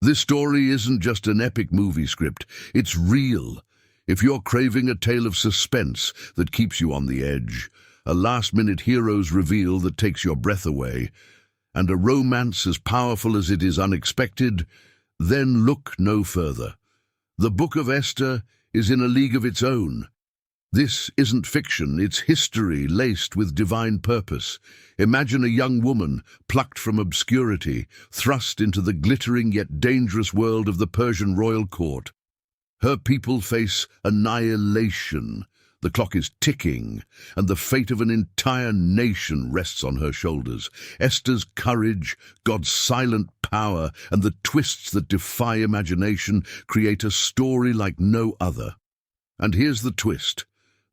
This story isn't just an epic movie script, it's real. If you're craving a tale of suspense that keeps you on the edge, a last-minute hero's reveal that takes your breath away, and a romance as powerful as it is unexpected, then look no further. The Book of Esther is in a league of its own. This isn't fiction, it's history laced with divine purpose. Imagine a young woman, plucked from obscurity, thrust into the glittering yet dangerous world of the Persian royal court. Her people face annihilation. The clock is ticking, and the fate of an entire nation rests on her shoulders. Esther's courage, God's silent power, and the twists that defy imagination create a story like no other. And here's the twist.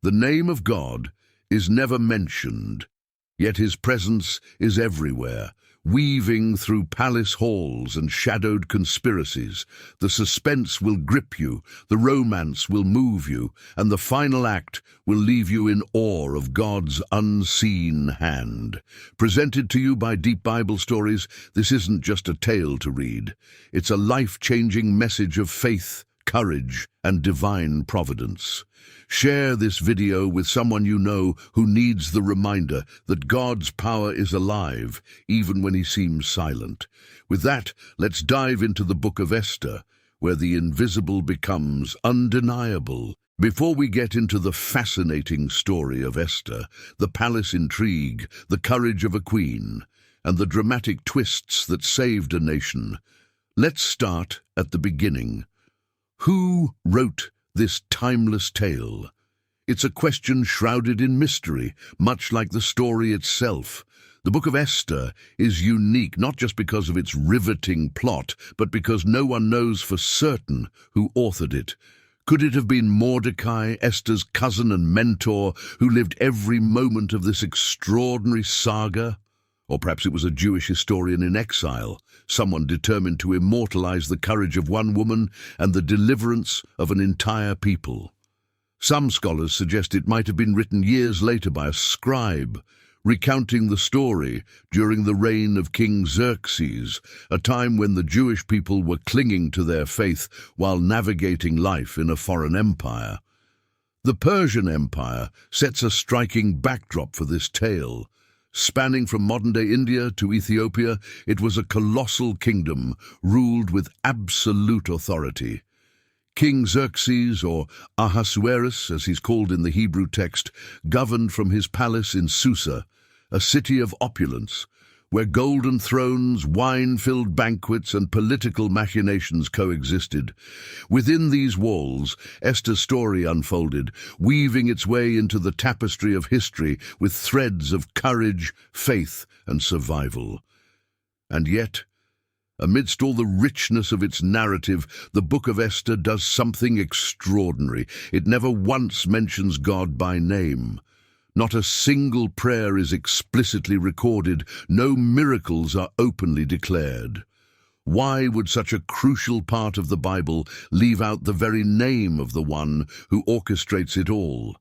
The name of God is never mentioned, yet his presence is everywhere, weaving through palace halls and shadowed conspiracies. The suspense will grip you, the romance will move you, and the final act will leave you in awe of God's unseen hand. Presented to you by Deep Bible Stories, this isn't just a tale to read. It's a life-changing message of faith, courage, and divine providence. Share this video with someone you know who needs the reminder that God's power is alive, even when he seems silent. With that, let's dive into the Book of Esther, where the invisible becomes undeniable. Before we get into the fascinating story of Esther, the palace intrigue, the courage of a queen, and the dramatic twists that saved a nation, let's start at the beginning. Who wrote this timeless tale? It's a question shrouded in mystery, much like the story itself. The Book of Esther is unique not just because of its riveting plot, but because no one knows for certain who authored it. Could it have been Mordecai, Esther's cousin and mentor, who lived every moment of this extraordinary saga? Or perhaps it was a Jewish historian in exile, someone determined to immortalize the courage of one woman and the deliverance of an entire people. Some scholars suggest it might have been written years later by a scribe, recounting the story during the reign of King Xerxes, a time when the Jewish people were clinging to their faith while navigating life in a foreign empire. The Persian Empire sets a striking backdrop for this tale. Spanning from modern-day India to Ethiopia, it was a colossal kingdom ruled with absolute authority. King Xerxes, or Ahasuerus as he's called in the Hebrew text, governed from his palace in Susa, a city of opulence, where golden thrones, wine-filled banquets, and political machinations coexisted. Within these walls, Esther's story unfolded, weaving its way into the tapestry of history with threads of courage, faith, and survival. And yet, amidst all the richness of its narrative, the Book of Esther does something extraordinary. It never once mentions God by name. Not a single prayer is explicitly recorded, no miracles are openly declared. Why would such a crucial part of the Bible leave out the very name of the one who orchestrates it all?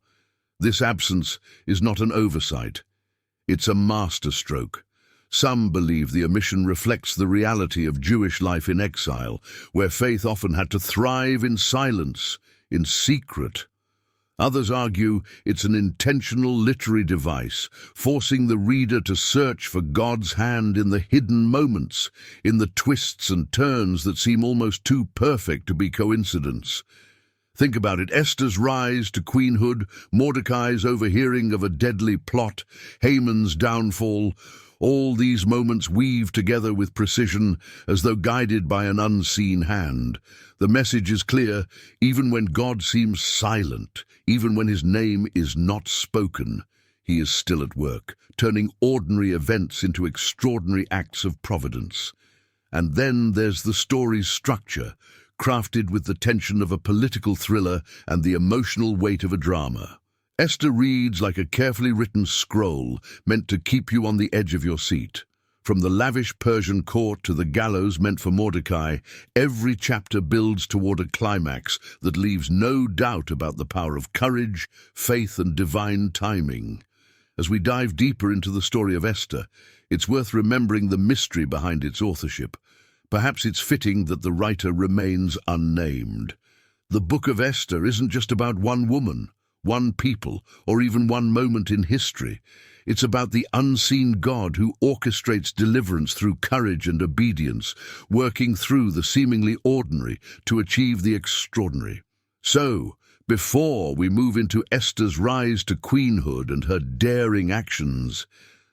This absence is not an oversight. It's a masterstroke. Some believe the omission reflects the reality of Jewish life in exile, where faith often had to thrive in silence, in secret. Others argue it's an intentional literary device, forcing the reader to search for God's hand in the hidden moments, in the twists and turns that seem almost too perfect to be coincidence. Think about it: Esther's rise to queenhood, Mordecai's overhearing of a deadly plot, Haman's downfall. All these moments weave together with precision, as though guided by an unseen hand. The message is clear: even when God seems silent, even when his name is not spoken, he is still at work, turning ordinary events into extraordinary acts of providence. And then there's the story's structure, crafted with the tension of a political thriller and the emotional weight of a drama. Esther reads like a carefully written scroll meant to keep you on the edge of your seat. From the lavish Persian court to the gallows meant for Mordecai, every chapter builds toward a climax that leaves no doubt about the power of courage, faith, and divine timing. As we dive deeper into the story of Esther, it's worth remembering the mystery behind its authorship. Perhaps it's fitting that the writer remains unnamed. The book of Esther isn't just about one woman, one people, or even one moment in history. It's about the unseen God who orchestrates deliverance through courage and obedience, working through the seemingly ordinary to achieve the extraordinary. So, before we move into Esther's rise to queenhood and her daring actions,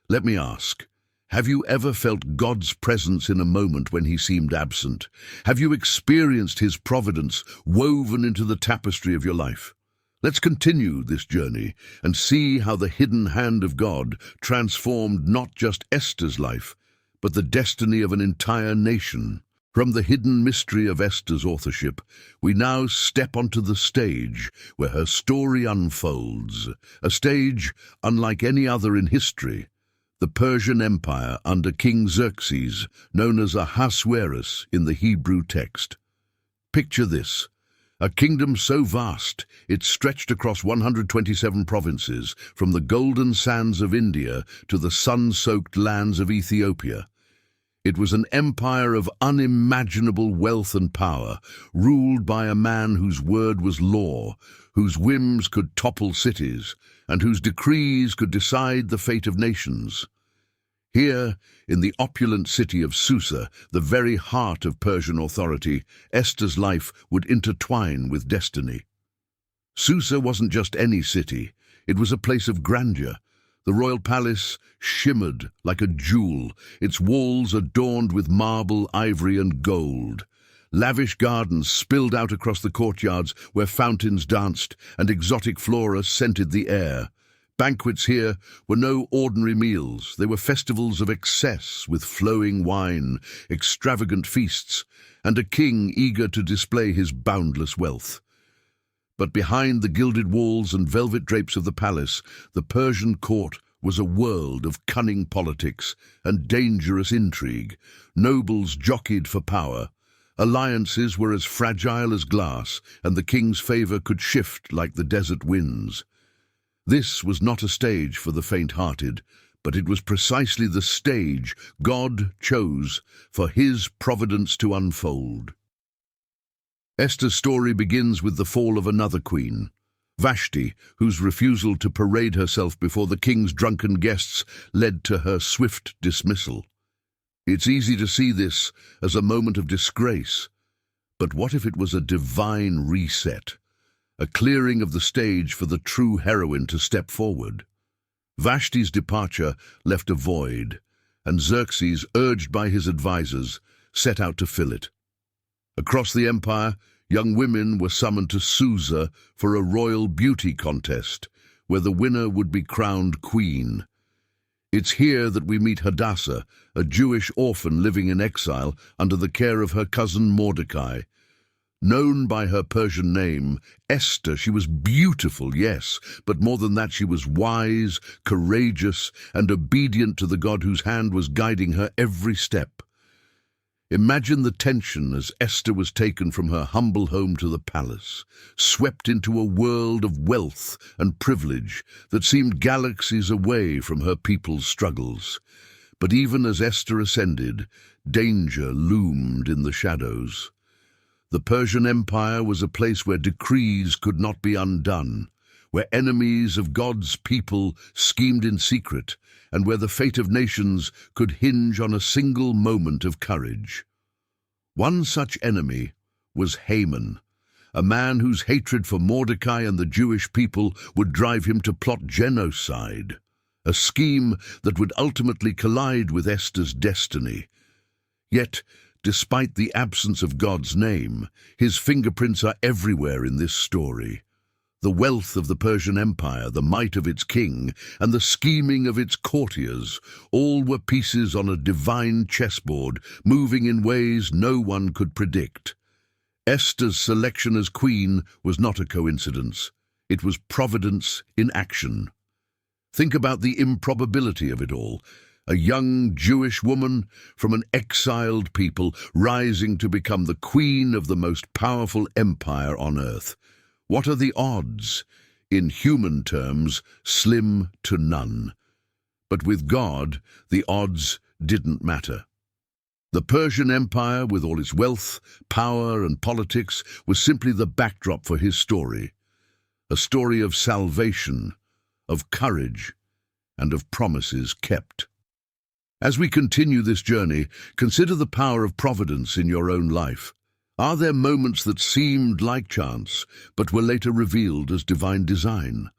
let me ask, have you ever felt God's presence in a moment when he seemed absent? Have you experienced his providence woven into the tapestry of your life? Let's continue this journey and see how the hidden hand of God transformed not just Esther's life, but the destiny of an entire nation. From the hidden mystery of Esther's authorship, we now step onto the stage where her story unfolds, a stage unlike any other in history. The Persian Empire under King Xerxes, known as Ahasuerus in the Hebrew text. Picture this, a kingdom so vast it stretched across 127 provinces, from the golden sands of India to the sun-soaked lands of Ethiopia. It was an empire of unimaginable wealth and power, ruled by a man whose word was law, whose whims could topple cities, and whose decrees could decide the fate of nations. Here, in the opulent city of Susa, the very heart of Persian authority, Esther's life would intertwine with destiny. Susa wasn't just any city, it was a place of grandeur. The royal palace shimmered like a jewel, its walls adorned with marble, ivory, and gold. Lavish gardens spilled out across the courtyards where fountains danced and exotic flora scented the air. Banquets here were no ordinary meals. They were festivals of excess with flowing wine, extravagant feasts, and a king eager to display his boundless wealth. But behind the gilded walls and velvet drapes of the palace, the Persian court was a world of cunning politics and dangerous intrigue. Nobles jockeyed for power. Alliances were as fragile as glass, and the king's favor could shift like the desert winds. This was not a stage for the faint-hearted, but it was precisely the stage God chose for his providence to unfold. Esther's story begins with the fall of another queen, Vashti, whose refusal to parade herself before the king's drunken guests led to her swift dismissal. It's easy to see this as a moment of disgrace, but what if it was a divine reset, a clearing of the stage for the true heroine to step forward? Vashti's departure left a void, and Xerxes, urged by his advisors, set out to fill it. Across the empire, young women were summoned to Susa for a royal beauty contest, where the winner would be crowned queen. It's here that we meet Hadassah, a Jewish orphan living in exile under the care of her cousin Mordecai. Known by her Persian name, Esther, she was beautiful, yes, but more than that, she was wise, courageous, and obedient to the God whose hand was guiding her every step. Imagine the tension as Esther was taken from her humble home to the palace, swept into a world of wealth and privilege that seemed galaxies away from her people's struggles. But even as Esther ascended, danger loomed in the shadows. The Persian Empire was a place where decrees could not be undone, where enemies of God's people schemed in secret, and where the fate of nations could hinge on a single moment of courage. One such enemy was Haman, a man whose hatred for Mordecai and the Jewish people would drive him to plot genocide, a scheme that would ultimately collide with Esther's destiny. Yet, despite the absence of God's name, his fingerprints are everywhere in this story. The wealth of the Persian Empire, the might of its king, and the scheming of its courtiers, all were pieces on a divine chessboard, moving in ways no one could predict. Esther's selection as queen was not a coincidence. It was providence in action. Think about the improbability of it all. A young Jewish woman from an exiled people rising to become the queen of the most powerful empire on earth. What are the odds? In human terms, slim to none. But with God, the odds didn't matter. The Persian Empire, with all its wealth, power, and politics, was simply the backdrop for his story. A story of salvation, of courage, and of promises kept. As we continue this journey, consider the power of providence in your own life. Are there moments that seemed like chance, but were later revealed as divine design?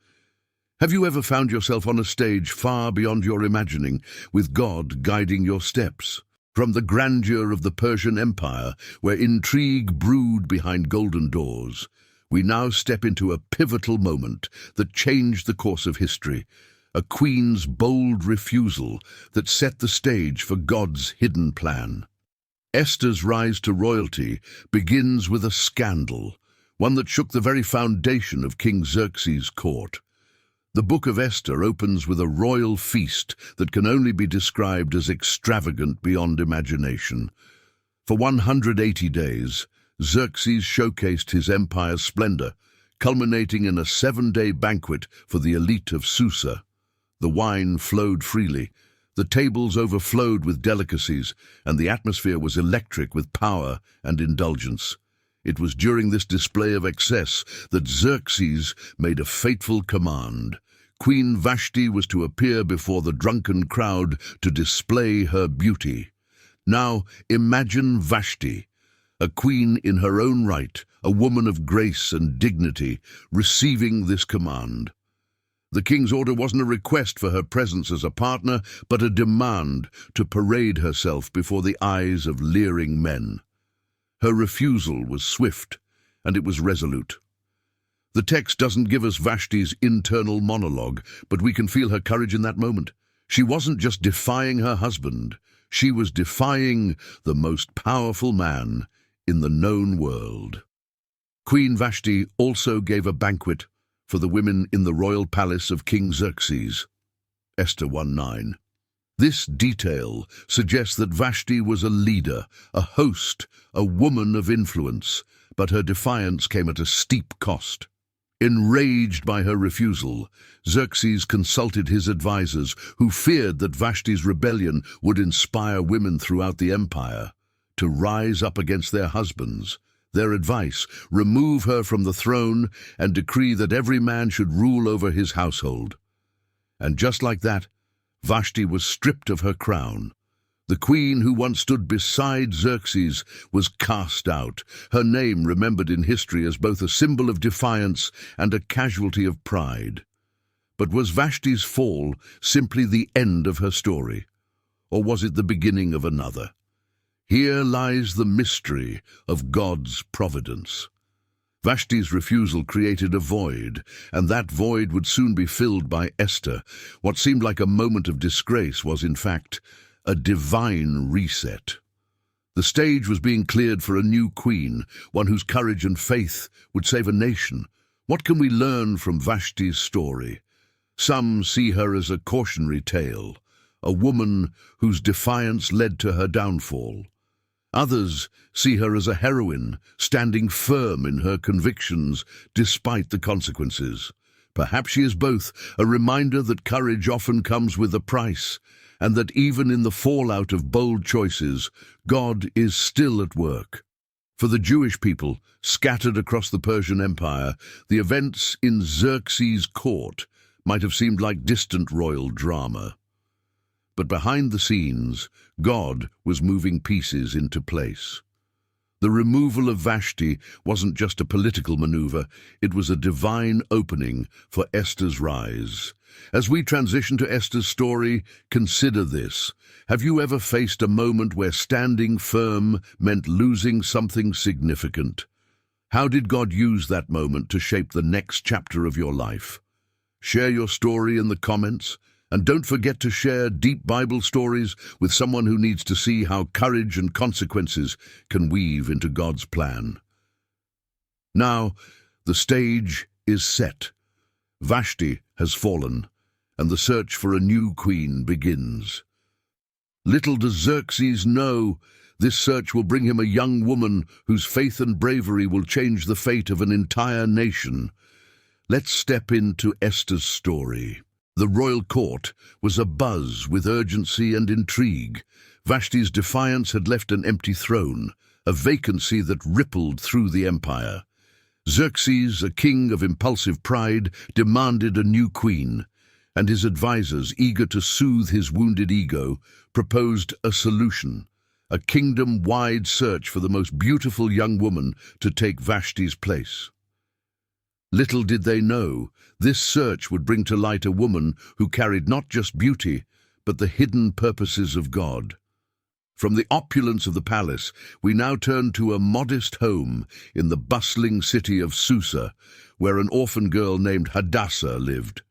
Have you ever found yourself on a stage far beyond your imagining, with God guiding your steps? From the grandeur of the Persian Empire, where intrigue brewed behind golden doors, we now step into a pivotal moment that changed the course of history, a queen's bold refusal that set the stage for God's hidden plan. Esther's rise to royalty begins with a scandal, one that shook the very foundation of King Xerxes' court. The book of Esther opens with a royal feast that can only be described as extravagant beyond imagination. For 180 days, Xerxes showcased his empire's splendor, culminating in a 7-day banquet for the elite of Susa. The wine flowed freely, the tables overflowed with delicacies, and the atmosphere was electric with power and indulgence. It was during this display of excess that Xerxes made a fateful command. Queen Vashti was to appear before the drunken crowd to display her beauty. Now, imagine Vashti, a queen in her own right, a woman of grace and dignity, receiving this command. The king's order wasn't a request for her presence as a partner, but a demand to parade herself before the eyes of leering men. Her refusal was swift, and it was resolute. The text doesn't give us Vashti's internal monologue, but we can feel her courage in that moment. She wasn't just defying her husband, she was defying the most powerful man in the known world. Queen Vashti also gave a banquet for the women in the royal palace of King Xerxes. Esther 1:9. This detail suggests that Vashti was a leader, a host, a woman of influence, but her defiance came at a steep cost. Enraged by her refusal, Xerxes consulted his advisors, who feared that Vashti's rebellion would inspire women throughout the empire to rise up against their husbands. Their advice: remove her from the throne and decree that every man should rule over his household. And just like that, Vashti was stripped of her crown. The queen who once stood beside Xerxes was cast out, her name remembered in history as both a symbol of defiance and a casualty of pride. But was Vashti's fall simply the end of her story, or was it the beginning of another? Here lies the mystery of God's providence. Vashti's refusal created a void, and that void would soon be filled by Esther. What seemed like a moment of disgrace was, in fact, a divine reset. The stage was being cleared for a new queen, one whose courage and faith would save a nation. What can we learn from Vashti's story? Some see her as a cautionary tale, a woman whose defiance led to her downfall. Others see her as a heroine, standing firm in her convictions despite the consequences. Perhaps she is both, a reminder that courage often comes with a price, and that even in the fallout of bold choices, God is still at work. For the Jewish people, scattered across the Persian Empire, the events in Xerxes' court might have seemed like distant royal drama. But behind the scenes, God was moving pieces into place. The removal of Vashti wasn't just a political maneuver, it was a divine opening for Esther's rise. As we transition to Esther's story, consider this. Have you ever faced a moment where standing firm meant losing something significant? How did God use that moment to shape the next chapter of your life? Share your story in the comments. And don't forget to share deep Bible stories with someone who needs to see how courage and consequences can weave into God's plan. Now, the stage is set. Vashti has fallen, and the search for a new queen begins. Little does Xerxes know, this search will bring him a young woman whose faith and bravery will change the fate of an entire nation. Let's step into Esther's story. The royal court was abuzz with urgency and intrigue. Vashti's defiance had left an empty throne, a vacancy that rippled through the empire. Xerxes, a king of impulsive pride, demanded a new queen, and his advisors, eager to soothe his wounded ego, proposed a solution, a kingdom-wide search for the most beautiful young woman to take Vashti's place. Little did they know, this search would bring to light a woman who carried not just beauty, but the hidden purposes of God. From the opulence of the palace, we now turn to a modest home in the bustling city of Susa, where an orphan girl named Hadassah lived.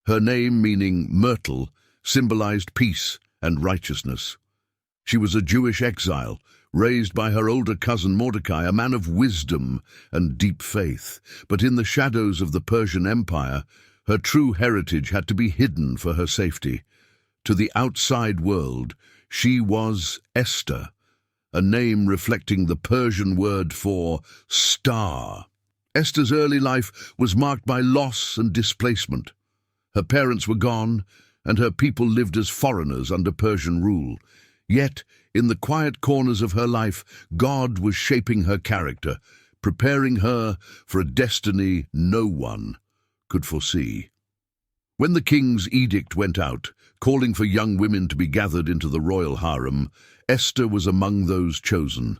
Her name, meaning myrtle, symbolized peace and righteousness. She was a Jewish exile, raised by her older cousin Mordecai, a man of wisdom and deep faith. But in the shadows of the Persian Empire, her true heritage had to be hidden for her safety. To the outside world, she was Esther, a name reflecting the Persian word for star. Esther's early life was marked by loss and displacement. Her parents were gone, and her people lived as foreigners under Persian rule. Yet, in the quiet corners of her life, God was shaping her character, preparing her for a destiny no one could foresee. When the king's edict went out, calling for young women to be gathered into the royal harem, Esther was among those chosen.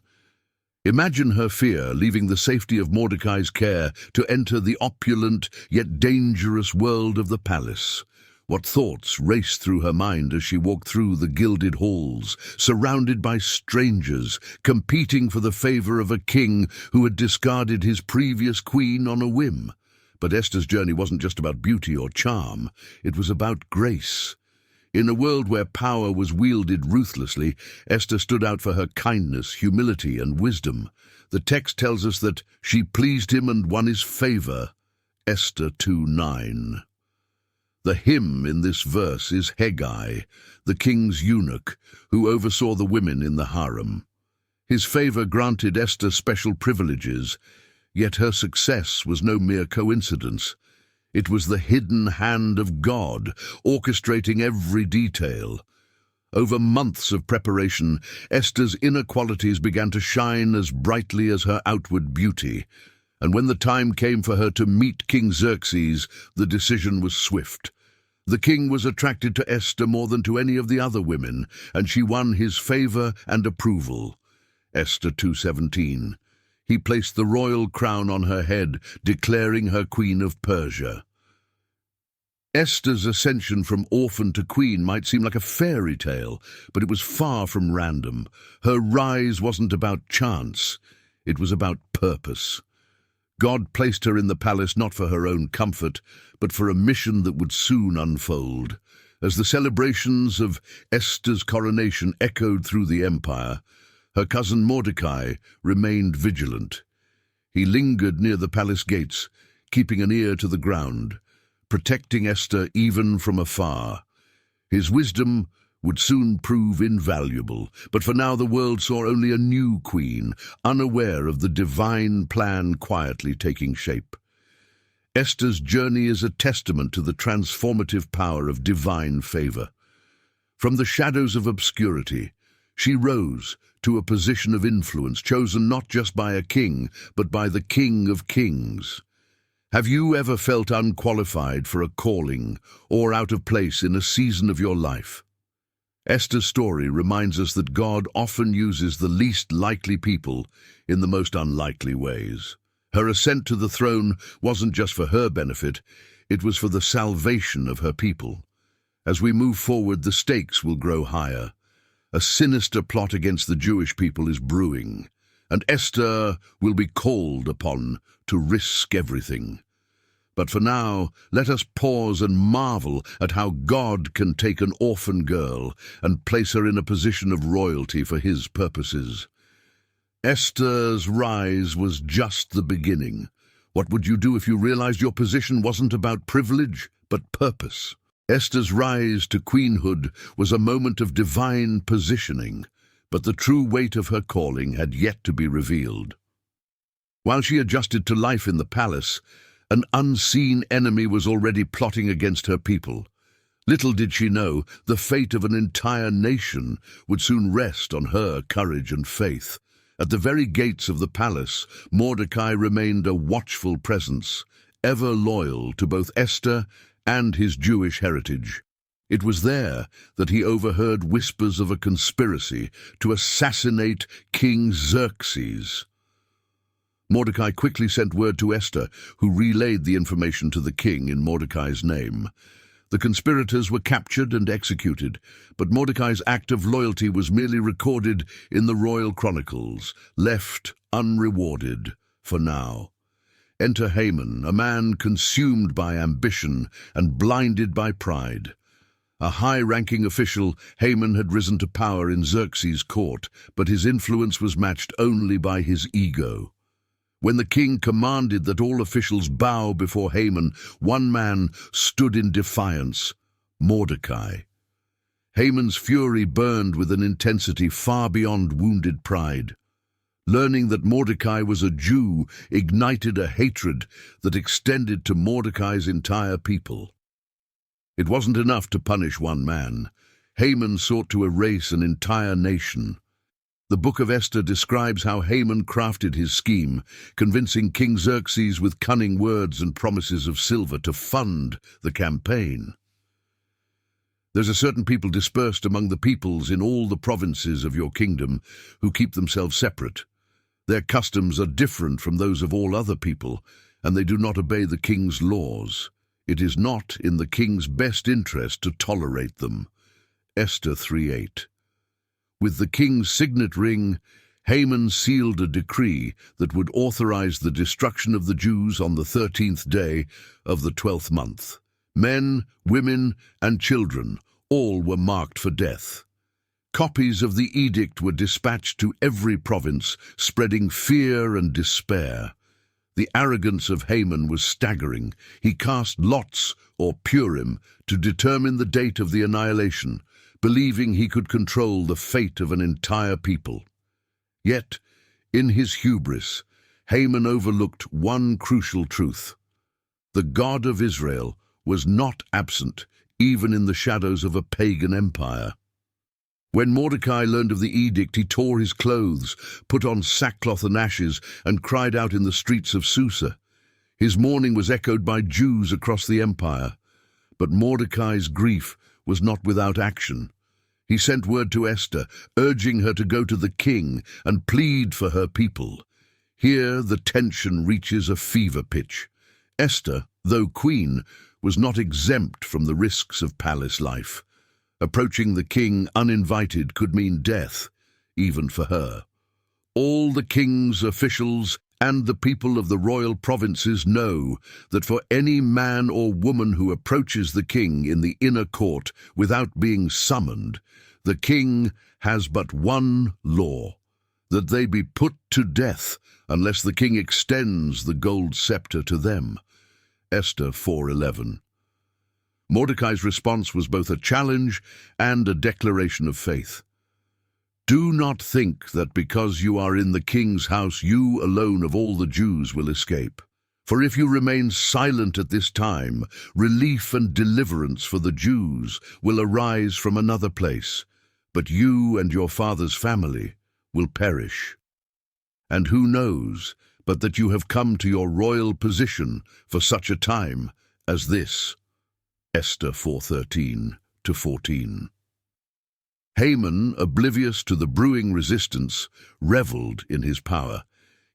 Imagine her fear, leaving the safety of Mordecai's care to enter the opulent yet dangerous world of the palace. What thoughts raced through her mind as she walked through the gilded halls, surrounded by strangers, competing for the favor of a king who had discarded his previous queen on a whim. But Esther's journey wasn't just about beauty or charm, it was about grace. In a world where power was wielded ruthlessly, Esther stood out for her kindness, humility, and wisdom. The text tells us that she pleased him and won his favor. Esther 2:9. The him in this verse is Haggai, the king's eunuch, who oversaw the women in the harem. His favor granted Esther special privileges, yet her success was no mere coincidence. It was the hidden hand of God, orchestrating every detail. Over months of preparation, Esther's inner qualities began to shine as brightly as her outward beauty. And when the time came for her to meet King Xerxes, the decision was swift. The king was attracted to Esther more than to any of the other women, and she won his favor and approval. Esther 2:17. He placed the royal crown on her head, declaring her queen of Persia. Esther's ascension from orphan to queen might seem like a fairy tale, but it was far from random. Her rise wasn't about chance, it was about purpose. God placed her in the palace not for her own comfort, but for a mission that would soon unfold. As the celebrations of Esther's coronation echoed through the empire, her cousin Mordecai remained vigilant. He lingered near the palace gates, keeping an ear to the ground, protecting Esther even from afar. His wisdom would soon prove invaluable, but for now the world saw only a new queen, unaware of the divine plan quietly taking shape. Esther's journey is a testament to the transformative power of divine favor. From the shadows of obscurity, she rose to a position of influence, chosen not just by a king, but by the King of Kings. Have you ever felt unqualified for a calling or out of place in a season of your life? Esther's story reminds us that God often uses the least likely people in the most unlikely ways. Her ascent to the throne wasn't just for her benefit, it was for the salvation of her people. As we move forward, the stakes will grow higher. A sinister plot against the Jewish people is brewing, and Esther will be called upon to risk everything. But for now, let us pause and marvel at how God can take an orphan girl and place her in a position of royalty for his purposes. Esther's rise was just the beginning. What would you do if you realized your position wasn't about privilege, but purpose? Esther's rise to queenhood was a moment of divine positioning, but the true weight of her calling had yet to be revealed. While she adjusted to life in the palace, an unseen enemy was already plotting against her people. Little did she know the fate of an entire nation would soon rest on her courage and faith. At the very gates of the palace, Mordecai remained a watchful presence, ever loyal to both Esther and his Jewish heritage. It was there that he overheard whispers of a conspiracy to assassinate King Xerxes. Mordecai quickly sent word to Esther, who relayed the information to the king in Mordecai's name. The conspirators were captured and executed, but Mordecai's act of loyalty was merely recorded in the royal chronicles, left unrewarded for now. Enter Haman, a man consumed by ambition and blinded by pride. A high-ranking official, Haman had risen to power in Xerxes' court, but his influence was matched only by his ego. When the king commanded that all officials bow before Haman, one man stood in defiance: Mordecai. Haman's fury burned with an intensity far beyond wounded pride. Learning that Mordecai was a Jew ignited a hatred that extended to Mordecai's entire people. It wasn't enough to punish one man. Haman sought to erase an entire nation. The book of Esther describes how Haman crafted his scheme, convincing King Xerxes with cunning words and promises of silver to fund the campaign. There's a certain people dispersed among the peoples in all the provinces of your kingdom who keep themselves separate. Their customs are different from those of all other people, and they do not obey the king's laws. It is not in the king's best interest to tolerate them. Esther 3:8. With the king's signet ring, Haman sealed a decree that would authorize the destruction of the Jews on the 13th day of the 12th month. Men, women, and children, all were marked for death. Copies of the edict were dispatched to every province, spreading fear and despair. The arrogance of Haman was staggering. He cast lots, or Purim, to determine the date of the annihilation, believing he could control the fate of an entire people. Yet, in his hubris, Haman overlooked one crucial truth. The God of Israel was not absent, even in the shadows of a pagan empire. When Mordecai learned of the edict, he tore his clothes, put on sackcloth and ashes, and cried out in the streets of Susa. His mourning was echoed by Jews across the empire. But Mordecai's grief was not without action. He sent word to Esther, urging her to go to the king and plead for her people. Here the tension reaches a fever pitch. Esther, though queen, was not exempt from the risks of palace life. Approaching the king uninvited could mean death, even for her. All the king's officials and the people of the royal provinces know that for any man or woman who approaches the king in the inner court without being summoned, the king has but one law: that they be put to death unless the king extends the gold scepter to them. Esther 4:11. Mordecai's response was both a challenge and a declaration of faith. Do not think that because you are in the king's house, you alone of all the Jews will escape. For if you remain silent at this time, relief and deliverance for the Jews will arise from another place, but you and your father's family will perish. And who knows but that you have come to your royal position for such a time as this? Esther 4:13-14. Haman, oblivious to the brewing resistance, reveled in his power.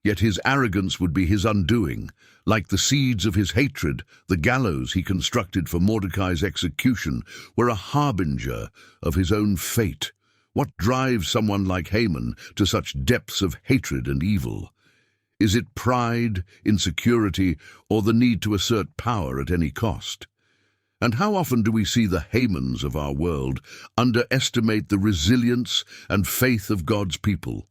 Yet his arrogance would be his undoing. Like the seeds of his hatred, the gallows he constructed for Mordecai's execution were a harbinger of his own fate. What drives someone like Haman to such depths of hatred and evil? Is it pride, insecurity, or the need to assert power at any cost? And how often do we see the Hamans of our world underestimate the resilience and faith of God's people?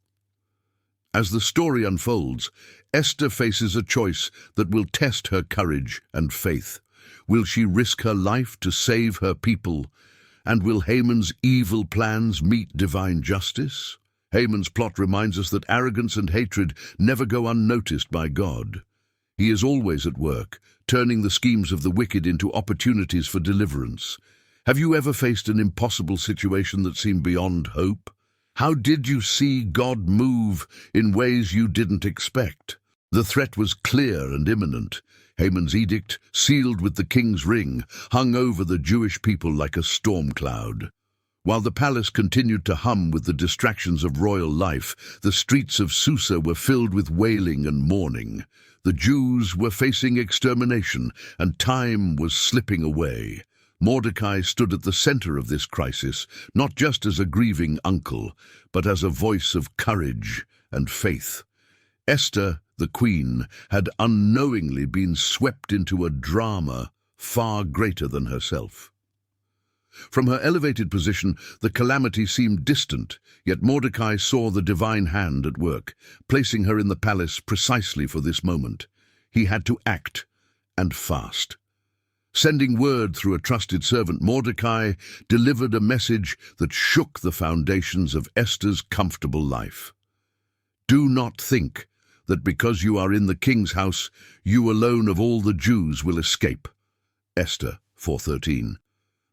As the story unfolds, Esther faces a choice that will test her courage and faith. Will she risk her life to save her people? And will Haman's evil plans meet divine justice? Haman's plot reminds us that arrogance and hatred never go unnoticed by God. He is always at work, turning the schemes of the wicked into opportunities for deliverance. Have you ever faced an impossible situation that seemed beyond hope? How did you see God move in ways you didn't expect? The threat was clear and imminent. Haman's edict, sealed with the king's ring, hung over the Jewish people like a storm cloud. While the palace continued to hum with the distractions of royal life, the streets of Susa were filled with wailing and mourning. The Jews were facing extermination, and time was slipping away. Mordecai stood at the center of this crisis, not just as a grieving uncle, but as a voice of courage and faith. Esther, the queen, had unknowingly been swept into a drama far greater than herself. From her elevated position, the calamity seemed distant, yet Mordecai saw the divine hand at work, placing her in the palace precisely for this moment. He had to act, and fast. Sending word through a trusted servant, Mordecai delivered a message that shook the foundations of Esther's comfortable life. Do not think that because you are in the king's house, you alone of all the Jews will escape. Esther 4:13.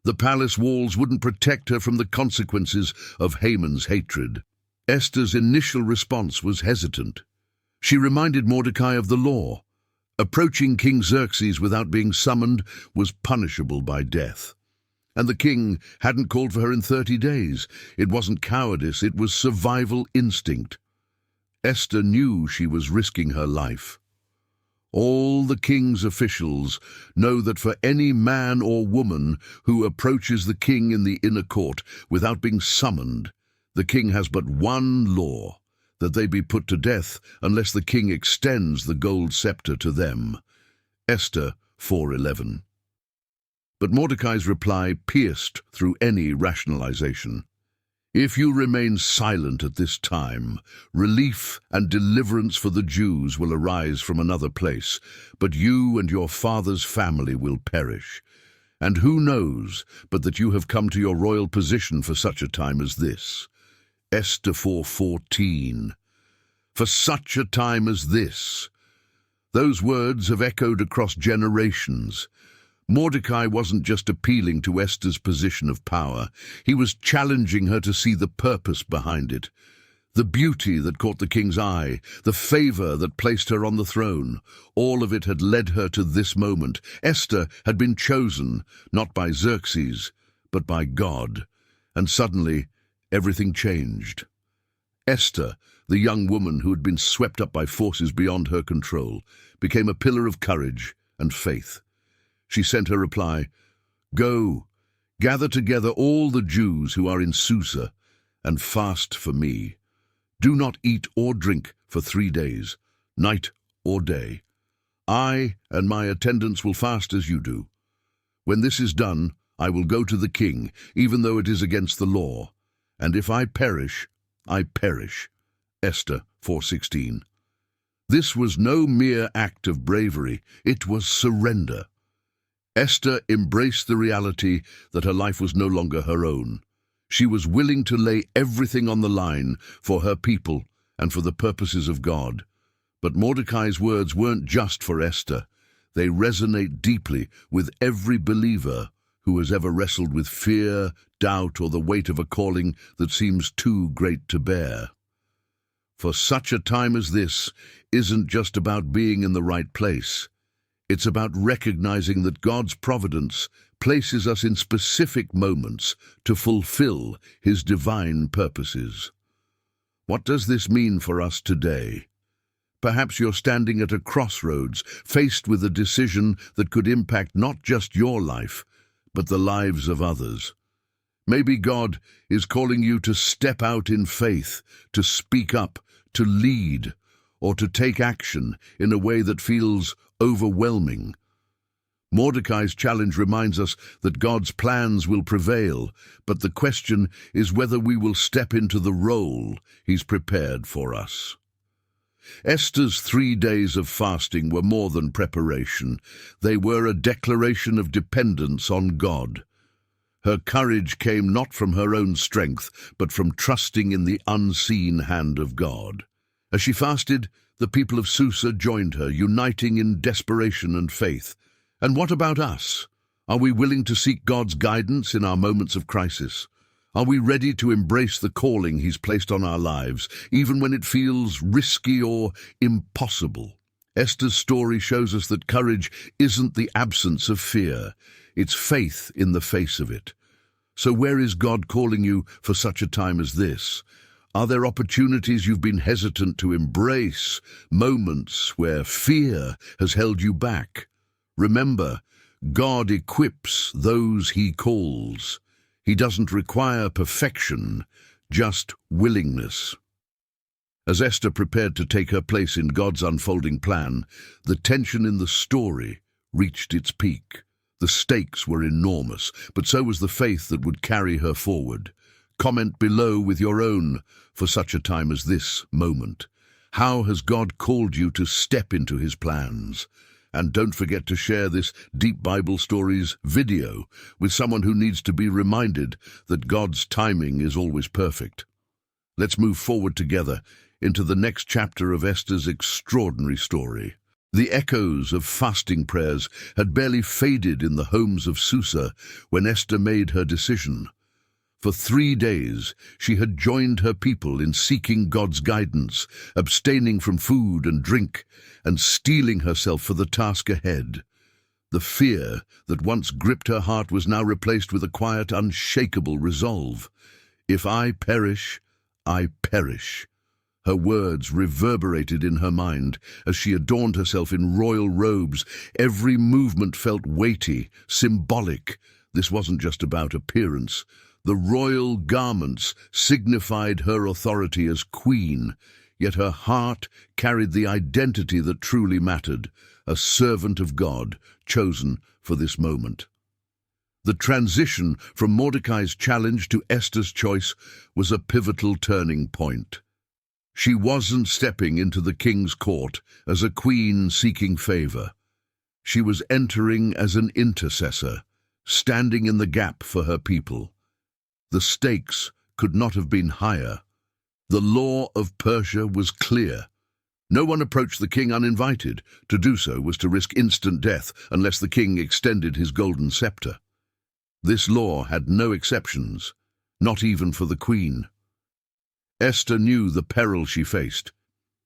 The palace walls wouldn't protect her from the consequences of Haman's hatred. Esther's initial response was hesitant. She reminded Mordecai of the law. Approaching King Xerxes without being summoned was punishable by death. And the king hadn't called for her in 30 days. It wasn't cowardice, it was survival instinct. Esther knew she was risking her life. All the king's officials know that for any man or woman who approaches the king in the inner court without being summoned, the king has but one law: that they be put to death unless the king extends the gold scepter to them. Esther 4:11. But Mordecai's reply pierced through any rationalization. If you remain silent at this time, relief and deliverance for the Jews will arise from another place, but you and your father's family will perish. And who knows but that you have come to your royal position for such a time as this? Esther 4:14. For such a time as this. Those words have echoed across generations. Mordecai wasn't just appealing to Esther's position of power. He was challenging her to see the purpose behind it. The beauty that caught the king's eye, the favor that placed her on the throne, all of it had led her to this moment. Esther had been chosen, not by Xerxes, but by God. And suddenly, everything changed. Esther, the young woman who had been swept up by forces beyond her control, became a pillar of courage and faith. She sent her reply, "Go, gather together all the Jews who are in Susa, and fast for me. Do not eat or drink for 3 days, night or day. I and my attendants will fast as you do. When this is done, I will go to the king, even though it is against the law. And if I perish, I perish." Esther 4:16. This was no mere act of bravery, it was surrender. Esther embraced the reality that her life was no longer her own. She was willing to lay everything on the line for her people and for the purposes of God. But Mordecai's words weren't just for Esther. They resonate deeply with every believer who has ever wrestled with fear, doubt, or the weight of a calling that seems too great to bear. For such a time as this isn't just about being in the right place. It's about recognizing that God's providence places us in specific moments to fulfill His divine purposes. What does this mean for us today? Perhaps you're standing at a crossroads, faced with a decision that could impact not just your life, but the lives of others. Maybe God is calling you to step out in faith, to speak up, to lead, or to take action in a way that feels overwhelming. Mordecai's challenge reminds us that God's plans will prevail, but the question is whether we will step into the role He's prepared for us. Esther's 3 days of fasting were more than preparation. They were a declaration of dependence on God. Her courage came not from her own strength, but from trusting in the unseen hand of God. As she fasted, the people of Susa joined her, uniting in desperation and faith. And what about us? Are we willing to seek God's guidance in our moments of crisis? Are we ready to embrace the calling He's placed on our lives, even when it feels risky or impossible? Esther's story shows us that courage isn't the absence of fear, it's faith in the face of it. So where is God calling you for such a time as this? Are there opportunities you've been hesitant to embrace, moments where fear has held you back? Remember, God equips those He calls. He doesn't require perfection, just willingness. As Esther prepared to take her place in God's unfolding plan, the tension in the story reached its peak. The stakes were enormous, but so was the faith that would carry her forward. Comment below with your own for such a time as this moment. How has God called you to step into His plans? And don't forget to share this Deep Bible Stories video with someone who needs to be reminded that God's timing is always perfect. Let's move forward together into the next chapter of Esther's extraordinary story. The echoes of fasting prayers had barely faded in the homes of Susa when Esther made her decision. For 3 days, she had joined her people in seeking God's guidance, abstaining from food and drink, and steeling herself for the task ahead. The fear that once gripped her heart was now replaced with a quiet, unshakable resolve. If I perish, I perish. Her words reverberated in her mind as she adorned herself in royal robes. Every movement felt weighty, symbolic. This wasn't just about appearance. The royal garments signified her authority as queen, yet her heart carried the identity that truly mattered, a servant of God, chosen for this moment. The transition from Mordecai's challenge to Esther's choice was a pivotal turning point. She wasn't stepping into the king's court as a queen seeking favor. She was entering as an intercessor, standing in the gap for her people. The stakes could not have been higher. The law of Persia was clear. No one approached the king uninvited. To do so was to risk instant death unless the king extended his golden scepter. This law had no exceptions, not even for the queen. Esther knew the peril she faced,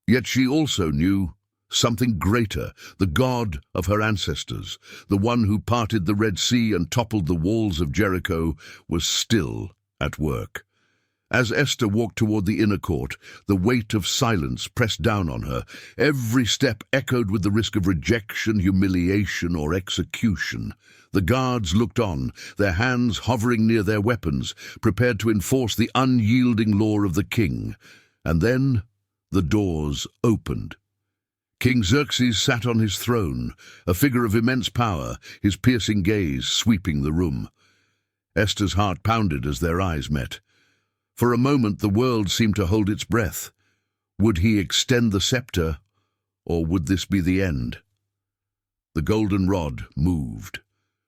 yet she also knew something greater. The God of her ancestors, the one who parted the Red Sea and toppled the walls of Jericho, was still at work. As Esther walked toward the inner court, the weight of silence pressed down on her. Every step echoed with the risk of rejection, humiliation, or execution. The guards looked on, their hands hovering near their weapons, prepared to enforce the unyielding law of the king. And then the doors opened. King Xerxes sat on his throne, a figure of immense power, his piercing gaze sweeping the room. Esther's heart pounded as their eyes met. For a moment the world seemed to hold its breath. Would he extend the scepter, or would this be the end? The golden rod moved.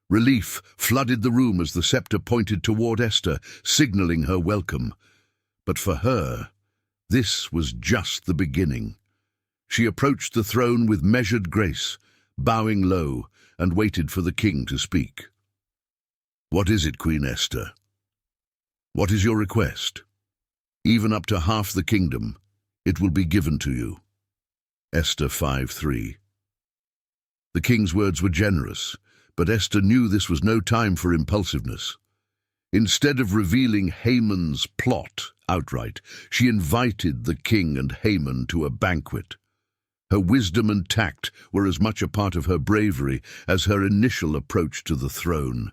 Relief flooded the room as the scepter pointed toward Esther, signaling her welcome. But for her, this was just the beginning. She approached the throne with measured grace, bowing low, and waited for the king to speak. "What is it, Queen Esther? What is your request? Even up to half the kingdom, it will be given to you." Esther 5:3. The king's words were generous, but Esther knew this was no time for impulsiveness. Instead of revealing Haman's plot outright, she invited the king and Haman to a banquet. Her wisdom and tact were as much a part of her bravery as her initial approach to the throne.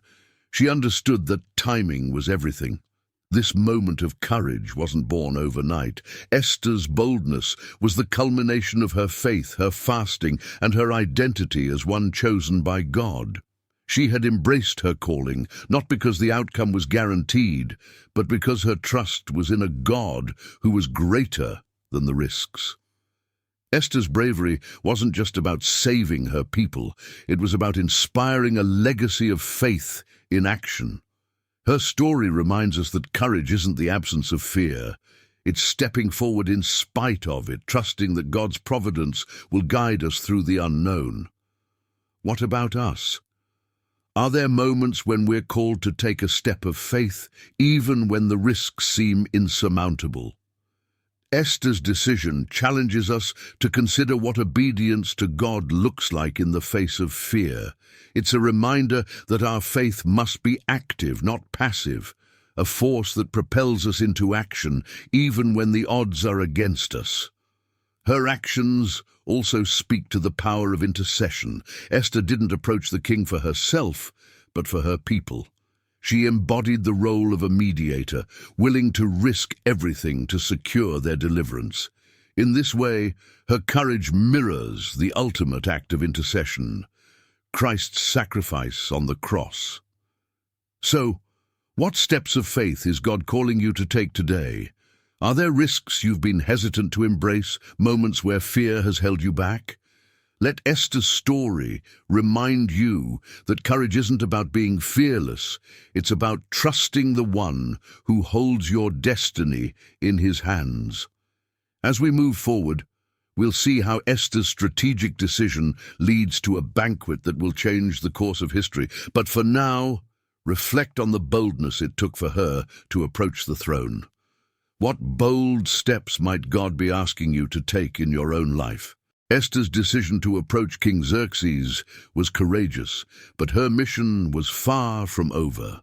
She understood that timing was everything. This moment of courage wasn't born overnight. Esther's boldness was the culmination of her faith, her fasting, and her identity as one chosen by God. She had embraced her calling, not because the outcome was guaranteed, but because her trust was in a God who was greater than the risks. Esther's bravery wasn't just about saving her people, it was about inspiring a legacy of faith in action. Her story reminds us that courage isn't the absence of fear. It's stepping forward in spite of it, trusting that God's providence will guide us through the unknown. What about us? Are there moments when we're called to take a step of faith, even when the risks seem insurmountable? Esther's decision challenges us to consider what obedience to God looks like in the face of fear. It's a reminder that our faith must be active, not passive, a force that propels us into action, even when the odds are against us. Her actions also speak to the power of intercession. Esther didn't approach the king for herself, but for her people. She embodied the role of a mediator, willing to risk everything to secure their deliverance. In this way, her courage mirrors the ultimate act of intercession, Christ's sacrifice on the cross. So, what steps of faith is God calling you to take today? Are there risks you've been hesitant to embrace, moments where fear has held you back? Let Esther's story remind you that courage isn't about being fearless, it's about trusting the one who holds your destiny in his hands. As we move forward, we'll see how Esther's strategic decision leads to a banquet that will change the course of history. But for now, reflect on the boldness it took for her to approach the throne. What bold steps might God be asking you to take in your own life? Esther's decision to approach King Xerxes was courageous, but her mission was far from over.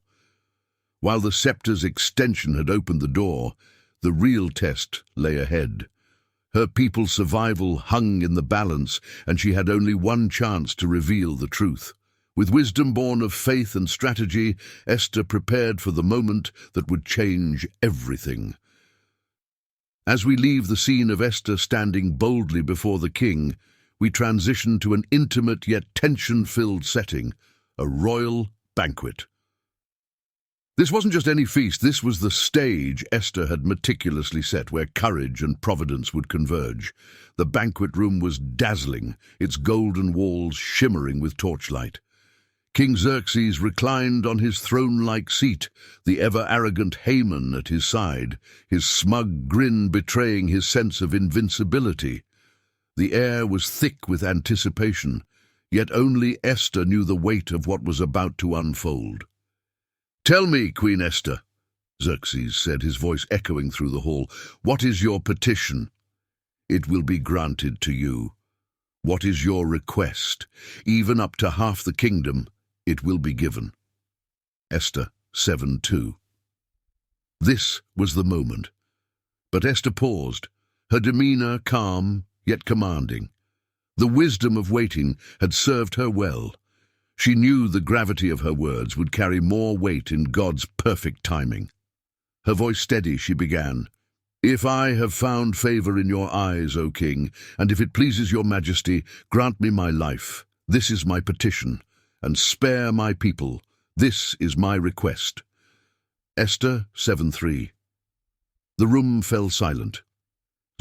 While the scepter's extension had opened the door, the real test lay ahead. Her people's survival hung in the balance, and she had only one chance to reveal the truth. With wisdom born of faith and strategy, Esther prepared for the moment that would change everything. As we leave the scene of Esther standing boldly before the king, we transition to an intimate yet tension-filled setting, a royal banquet. This wasn't just any feast, this was the stage Esther had meticulously set where courage and providence would converge. The banquet room was dazzling, its golden walls shimmering with torchlight. King Xerxes reclined on his throne-like seat, the ever-arrogant Haman at his side, his smug grin betraying his sense of invincibility. The air was thick with anticipation, yet only Esther knew the weight of what was about to unfold. "Tell me, Queen Esther," Xerxes said, his voice echoing through the hall, "what is your petition? It will be granted to you. What is your request? Even up to half the kingdom, it will be given." Esther 7:2. This was the moment. But Esther paused, her demeanor calm yet commanding. The wisdom of waiting had served her well. She knew the gravity of her words would carry more weight in God's perfect timing. Her voice steady, she began, "If I have found favor in your eyes, O king, and if it pleases your majesty, grant me my life. This is my petition. And spare my people. This is my request." Esther 7:3. The room fell silent.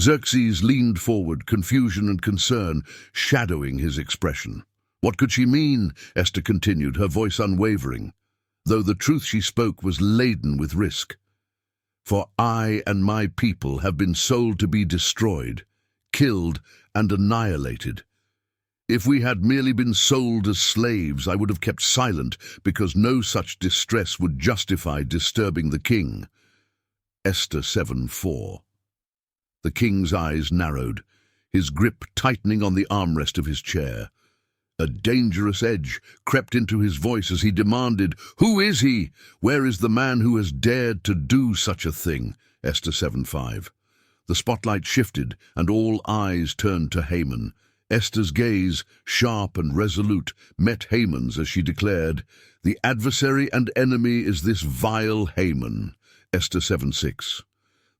Xerxes leaned forward, confusion and concern shadowing his expression. "What could she mean?" Esther continued, her voice unwavering, though the truth she spoke was laden with risk. "For I and my people have been sold to be destroyed, killed and annihilated. If we had merely been sold as slaves, I would have kept silent, because no such distress would justify disturbing the king." Esther 7:4. The king's eyes narrowed, his grip tightening on the armrest of his chair. A dangerous edge crept into his voice as he demanded, "Who is he? Where is the man who has dared to do such a thing?" Esther 7:5. The spotlight shifted, and all eyes turned to Haman. Esther's gaze, sharp and resolute, met Haman's as she declared, "The adversary and enemy is this vile Haman." Esther 7:6.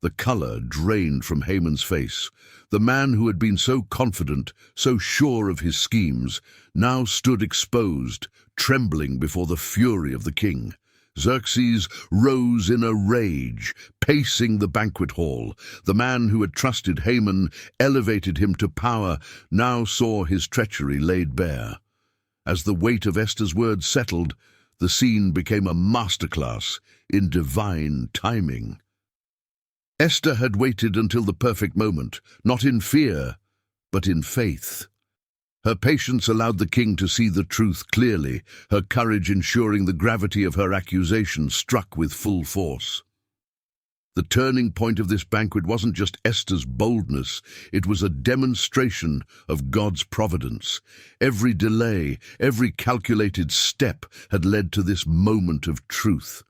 The color drained from Haman's face. The man who had been so confident, so sure of his schemes, now stood exposed, trembling before the fury of the king. Xerxes rose in a rage, pacing the banquet hall. The man who had trusted Haman, elevated him to power, now saw his treachery laid bare. As the weight of Esther's words settled, the scene became a masterclass in divine timing. Esther had waited until the perfect moment, not in fear, but in faith. Her patience allowed the king to see the truth clearly, her courage ensuring the gravity of her accusation struck with full force. The turning point of this banquet wasn't just Esther's boldness, it was a demonstration of God's providence. Every delay, every calculated step had led to this moment of truth.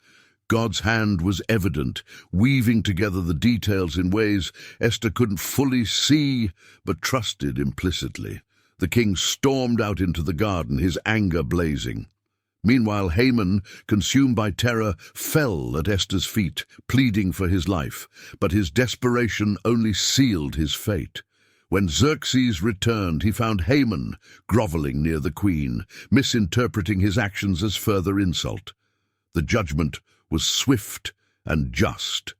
God's hand was evident, weaving together the details in ways Esther couldn't fully see, but trusted implicitly. The king stormed out into the garden, his anger blazing. Meanwhile, Haman, consumed by terror, fell at Esther's feet, pleading for his life, but his desperation only sealed his fate. When Xerxes returned, he found Haman groveling near the queen, misinterpreting his actions as further insult. The judgment was swift and just.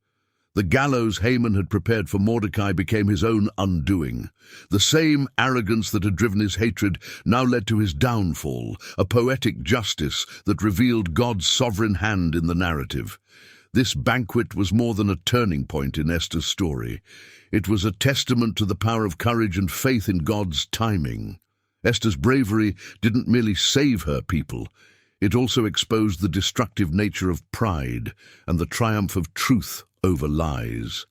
The gallows Haman had prepared for Mordecai became his own undoing. The same arrogance that had driven his hatred now led to his downfall, a poetic justice that revealed God's sovereign hand in the narrative. This banquet was more than a turning point in Esther's story. It was a testament to the power of courage and faith in God's timing. Esther's bravery didn't merely save her people. It also exposed the destructive nature of pride and the triumph of truth over lies.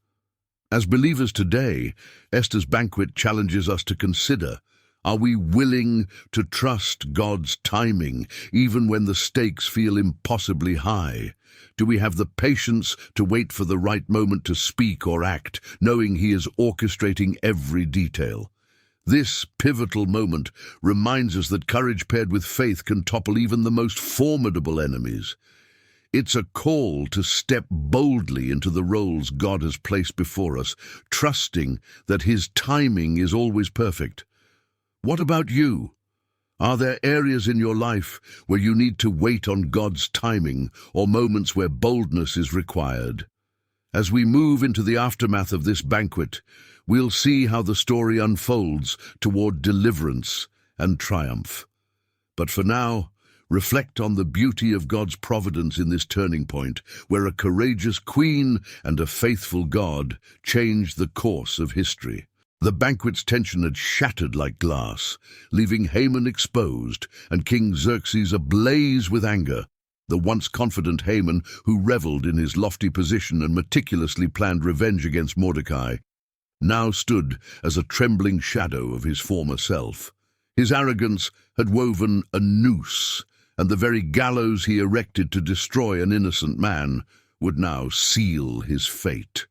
As believers today, Esther's banquet challenges us to consider, are we willing to trust God's timing even when the stakes feel impossibly high? Do we have the patience to wait for the right moment to speak or act, knowing He is orchestrating every detail? This pivotal moment reminds us that courage paired with faith can topple even the most formidable enemies. It's a call to step boldly into the roles God has placed before us, trusting that His timing is always perfect. What about you? Are there areas in your life where you need to wait on God's timing, or moments where boldness is required? As we move into the aftermath of this banquet, we'll see how the story unfolds toward deliverance and triumph. But for now, reflect on the beauty of God's providence in this turning point, where a courageous queen and a faithful God changed the course of history. The banquet's tension had shattered like glass, leaving Haman exposed and King Xerxes ablaze with anger. The once confident Haman, who reveled in his lofty position and meticulously planned revenge against Mordecai, now stood as a trembling shadow of his former self. His arrogance had woven a noose, and the very gallows he erected to destroy an innocent man would now seal his fate.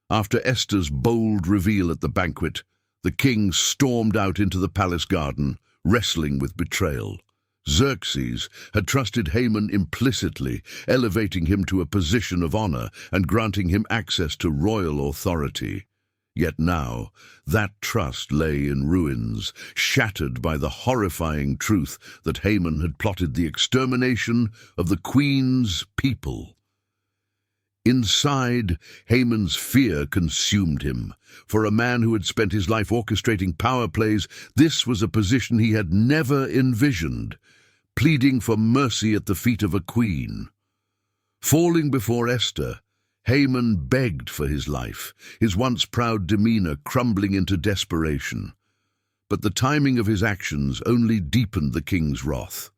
After Esther's bold reveal at the banquet, the king stormed out into the palace garden, wrestling with betrayal. Xerxes had trusted Haman implicitly, elevating him to a position of honor and granting him access to royal authority. Yet now, that trust lay in ruins, shattered by the horrifying truth that Haman had plotted the extermination of the queen's people. Inside, Haman's fear consumed him. For a man who had spent his life orchestrating power plays, this was a position he had never envisioned, pleading for mercy at the feet of a queen. Falling before Esther, Haman begged for his life, his once proud demeanor crumbling into desperation. But the timing of his actions only deepened the king's wrath.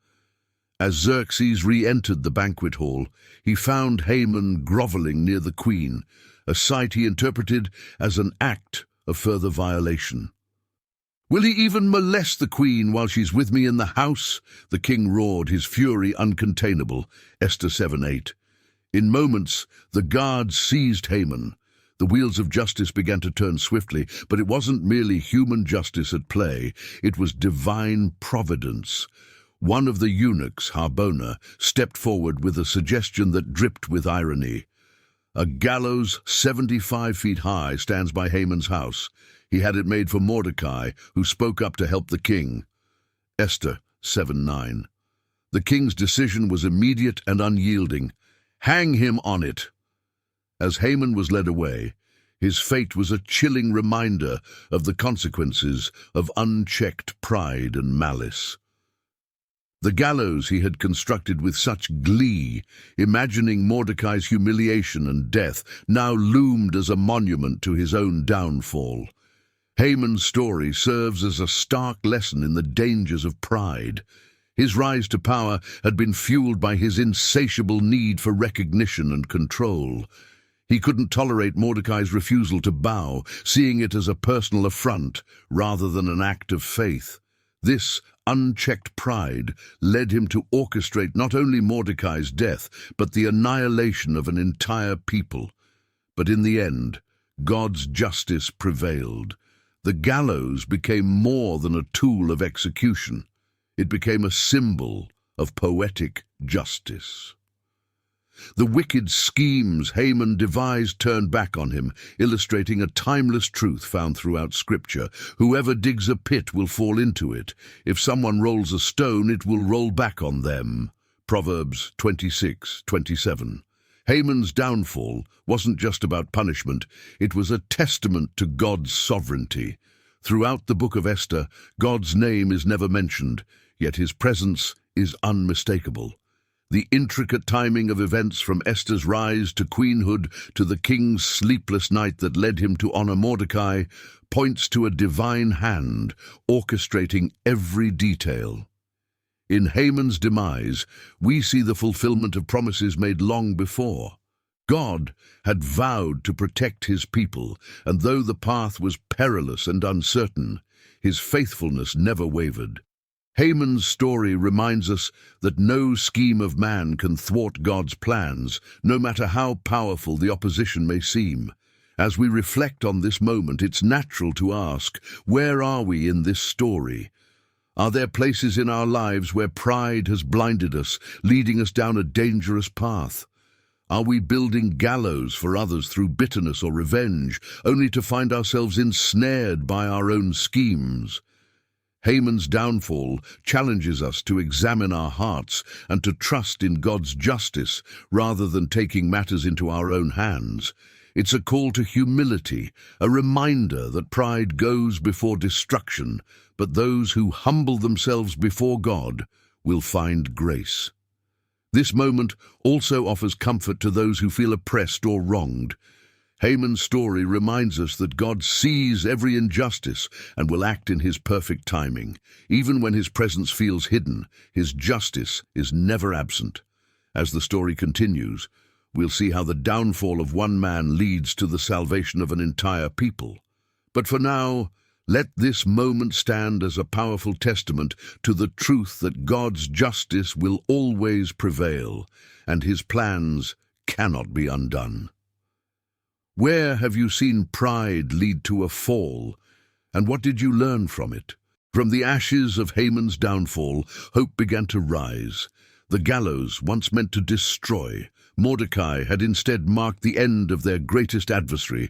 As Xerxes re-entered the banquet hall, he found Haman groveling near the queen, a sight he interpreted as an act of further violation. "Will he even molest the queen while she's with me in the house?" the king roared, his fury uncontainable. Esther 7:8. In moments, the guards seized Haman. The wheels of justice began to turn swiftly, but it wasn't merely human justice at play, it was divine providence. One of the eunuchs, Harbona, stepped forward with a suggestion that dripped with irony. "A gallows 75 feet high stands by Haman's house. He had it made for Mordecai, who spoke up to help the king." Esther 7:9. The king's decision was immediate and unyielding. "Hang him on it." As Haman was led away, his fate was a chilling reminder of the consequences of unchecked pride and malice. The gallows he had constructed with such glee, imagining Mordecai's humiliation and death, now loomed as a monument to his own downfall. Haman's story serves as a stark lesson in the dangers of pride. His rise to power had been fueled by his insatiable need for recognition and control. He couldn't tolerate Mordecai's refusal to bow, seeing it as a personal affront rather than an act of faith. This unchecked pride led him to orchestrate not only Mordecai's death, but the annihilation of an entire people. But in the end, God's justice prevailed. The gallows became more than a tool of execution. It became a symbol of poetic justice. The wicked schemes Haman devised turned back on him, illustrating a timeless truth found throughout Scripture. Whoever digs a pit will fall into it. If someone rolls a stone, it will roll back on them. Proverbs 26:27. Haman's downfall wasn't just about punishment, it was a testament to God's sovereignty. Throughout the book of Esther, God's name is never mentioned, yet his presence is unmistakable. The intricate timing of events from Esther's rise to queenhood to the king's sleepless night that led him to honor Mordecai points to a divine hand orchestrating every detail. In Haman's demise, we see the fulfillment of promises made long before. God had vowed to protect his people, and though the path was perilous and uncertain, his faithfulness never wavered. Haman's story reminds us that no scheme of man can thwart God's plans, no matter how powerful the opposition may seem. As we reflect on this moment, it's natural to ask, where are we in this story? Are there places in our lives where pride has blinded us, leading us down a dangerous path? Are we building gallows for others through bitterness or revenge, only to find ourselves ensnared by our own schemes? Haman's downfall challenges us to examine our hearts and to trust in God's justice rather than taking matters into our own hands. It's a call to humility, a reminder that pride goes before destruction, but those who humble themselves before God will find grace. This moment also offers comfort to those who feel oppressed or wronged. Haman's story reminds us that God sees every injustice and will act in his perfect timing. Even when his presence feels hidden, his justice is never absent. As the story continues, we'll see how the downfall of one man leads to the salvation of an entire people. But for now, let this moment stand as a powerful testament to the truth that God's justice will always prevail, and his plans cannot be undone. Where have you seen pride lead to a fall, and what did you learn from it? From the ashes of Haman's downfall, hope began to rise. The gallows, once meant to destroy, Mordecai had instead marked the end of their greatest adversary,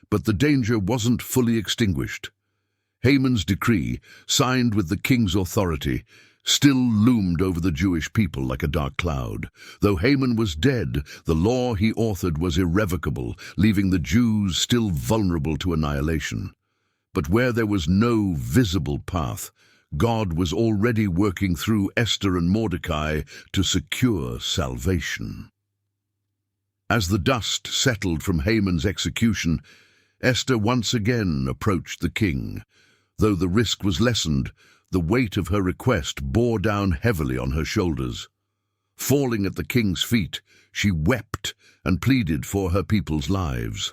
but the danger wasn't fully extinguished. Haman's decree, signed with the king's authority, still loomed over the Jewish people like a dark cloud. Though Haman was dead, the law he authored was irrevocable, leaving the Jews still vulnerable to annihilation. But where there was no visible path, God was already working through Esther and Mordecai to secure salvation. As the dust settled from Haman's execution, Esther once again approached the king. Though the risk was lessened, the weight of her request bore down heavily on her shoulders. Falling at the king's feet, she wept and pleaded for her people's lives.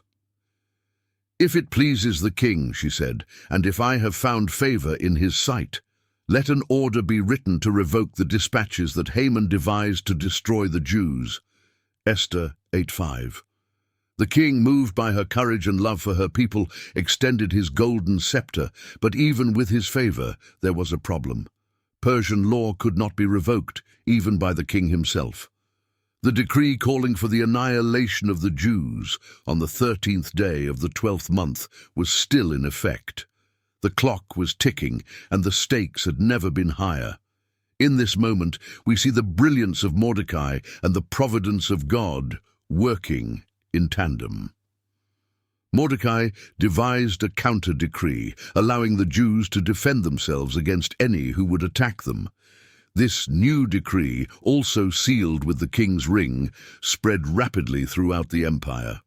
"If it pleases the king," she said, "and if I have found favor in his sight, let an order be written to revoke the dispatches that Haman devised to destroy the Jews." Esther 8:5. The king, moved by her courage and love for her people, extended his golden scepter, but even with his favor, there was a problem. Persian law could not be revoked, even by the king himself. The decree calling for the annihilation of the Jews on the 13th day of the 12th month was still in effect. The clock was ticking, and the stakes had never been higher. In this moment, we see the brilliance of Mordecai and the providence of God working in tandem. Mordecai devised a counter-decree, allowing the Jews to defend themselves against any who would attack them. This new decree, also sealed with the king's ring, spread rapidly throughout the empire.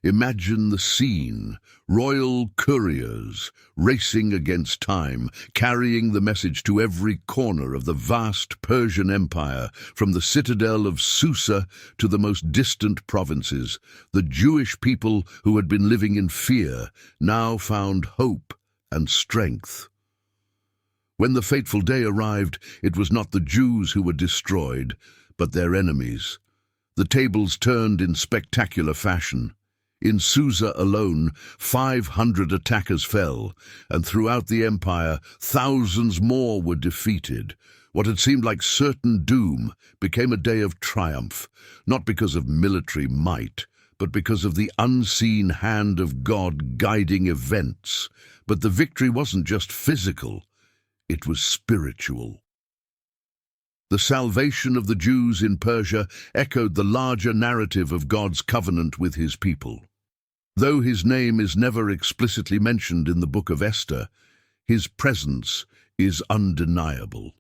Imagine the scene, royal couriers racing against time, carrying the message to every corner of the vast Persian Empire, from the citadel of Susa to the most distant provinces. The Jewish people who had been living in fear now found hope and strength. When the fateful day arrived, it was not the Jews who were destroyed, but their enemies. The tables turned in spectacular fashion. In Susa alone, 500 attackers fell, and throughout the empire, thousands more were defeated. What had seemed like certain doom became a day of triumph, not because of military might, but because of the unseen hand of God guiding events. But the victory wasn't just physical, it was spiritual. The salvation of the Jews in Persia echoed the larger narrative of God's covenant with his people. Though his name is never explicitly mentioned in the book of Esther, his presence is undeniable.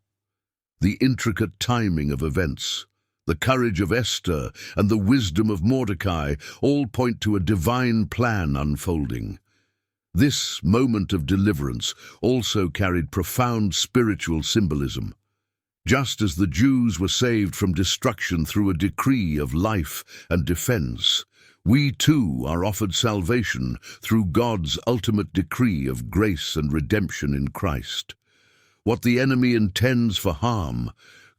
The intricate timing of events, the courage of Esther, and the wisdom of Mordecai all point to a divine plan unfolding. This moment of deliverance also carried profound spiritual symbolism. Just as the Jews were saved from destruction through a decree of life and defense, we too are offered salvation through God's ultimate decree of grace and redemption in Christ. What the enemy intends for harm,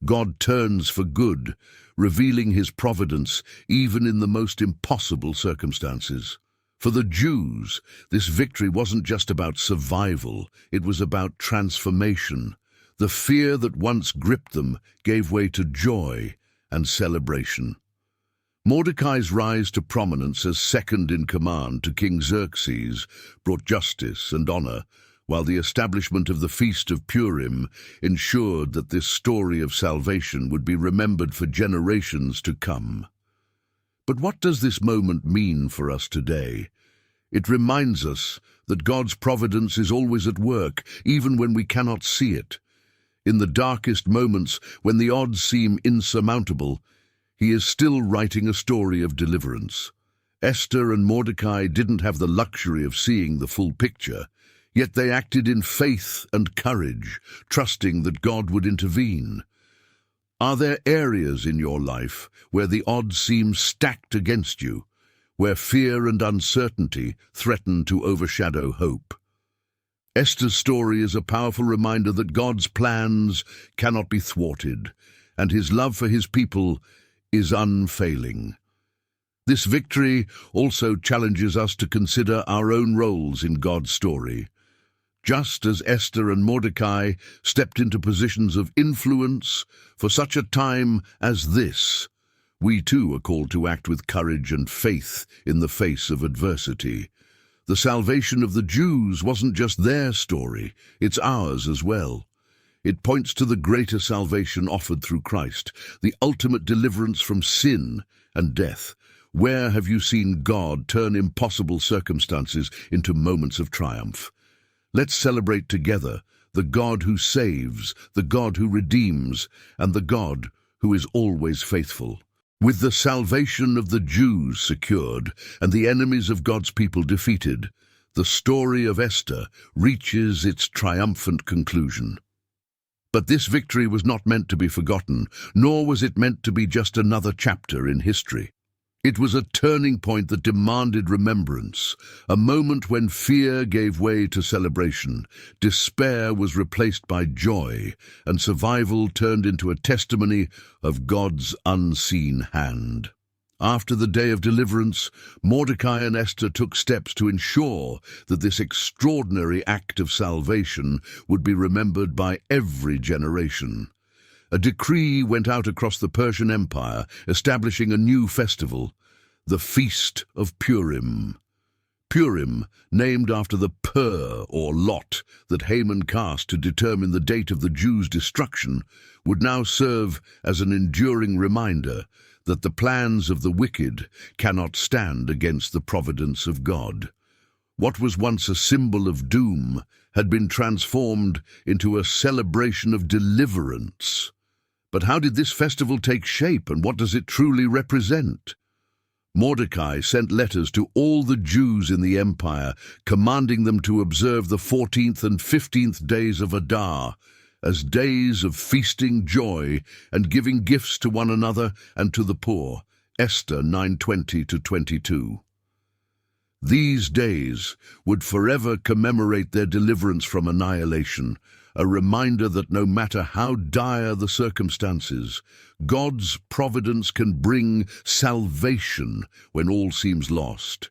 God turns for good, revealing his providence even in the most impossible circumstances. For the Jews, this victory wasn't just about survival, it was about transformation. The fear that once gripped them gave way to joy and celebration. Mordecai's rise to prominence as second in command to King Xerxes brought justice and honor, while the establishment of the Feast of Purim ensured that this story of salvation would be remembered for generations to come. But what does this moment mean for us today? It reminds us that God's providence is always at work, even when we cannot see it. In the darkest moments, when the odds seem insurmountable, he is still writing a story of deliverance. Esther and Mordecai didn't have the luxury of seeing the full picture, yet they acted in faith and courage, trusting that God would intervene. Are there areas in your life where the odds seem stacked against you, where fear and uncertainty threaten to overshadow hope? Esther's story is a powerful reminder that God's plans cannot be thwarted, and his love for his people is unfailing. This victory also challenges us to consider our own roles in God's story. Just as Esther and Mordecai stepped into positions of influence for such a time as this, we too are called to act with courage and faith in the face of adversity. The salvation of the Jews wasn't just their story, it's ours as well. It points to the greater salvation offered through Christ, the ultimate deliverance from sin and death. Where have you seen God turn impossible circumstances into moments of triumph? Let's celebrate together the God who saves, the God who redeems, and the God who is always faithful. With the salvation of the Jews secured and the enemies of God's people defeated, the story of Esther reaches its triumphant conclusion. But this victory was not meant to be forgotten, nor was it meant to be just another chapter in history. It was a turning point that demanded remembrance, a moment when fear gave way to celebration, despair was replaced by joy, and survival turned into a testimony of God's unseen hand. After the day of deliverance, Mordecai and Esther took steps to ensure that this extraordinary act of salvation would be remembered by every generation. A decree went out across the Persian Empire, establishing a new festival, the Feast of Purim. Purim, named after the pur or lot that Haman cast to determine the date of the Jews' destruction, would now serve as an enduring reminder that the plans of the wicked cannot stand against the providence of God. What was once a symbol of doom had been transformed into a celebration of deliverance. But how did this festival take shape, and what does it truly represent? Mordecai sent letters to all the Jews in the empire, commanding them to observe the 14th and 15th days of Adar as days of feasting, joy, and giving gifts to one another and to the poor. Esther 9:20-22. These days would forever commemorate their deliverance from annihilation, a reminder that no matter how dire the circumstances, God's providence can bring salvation when all seems lost.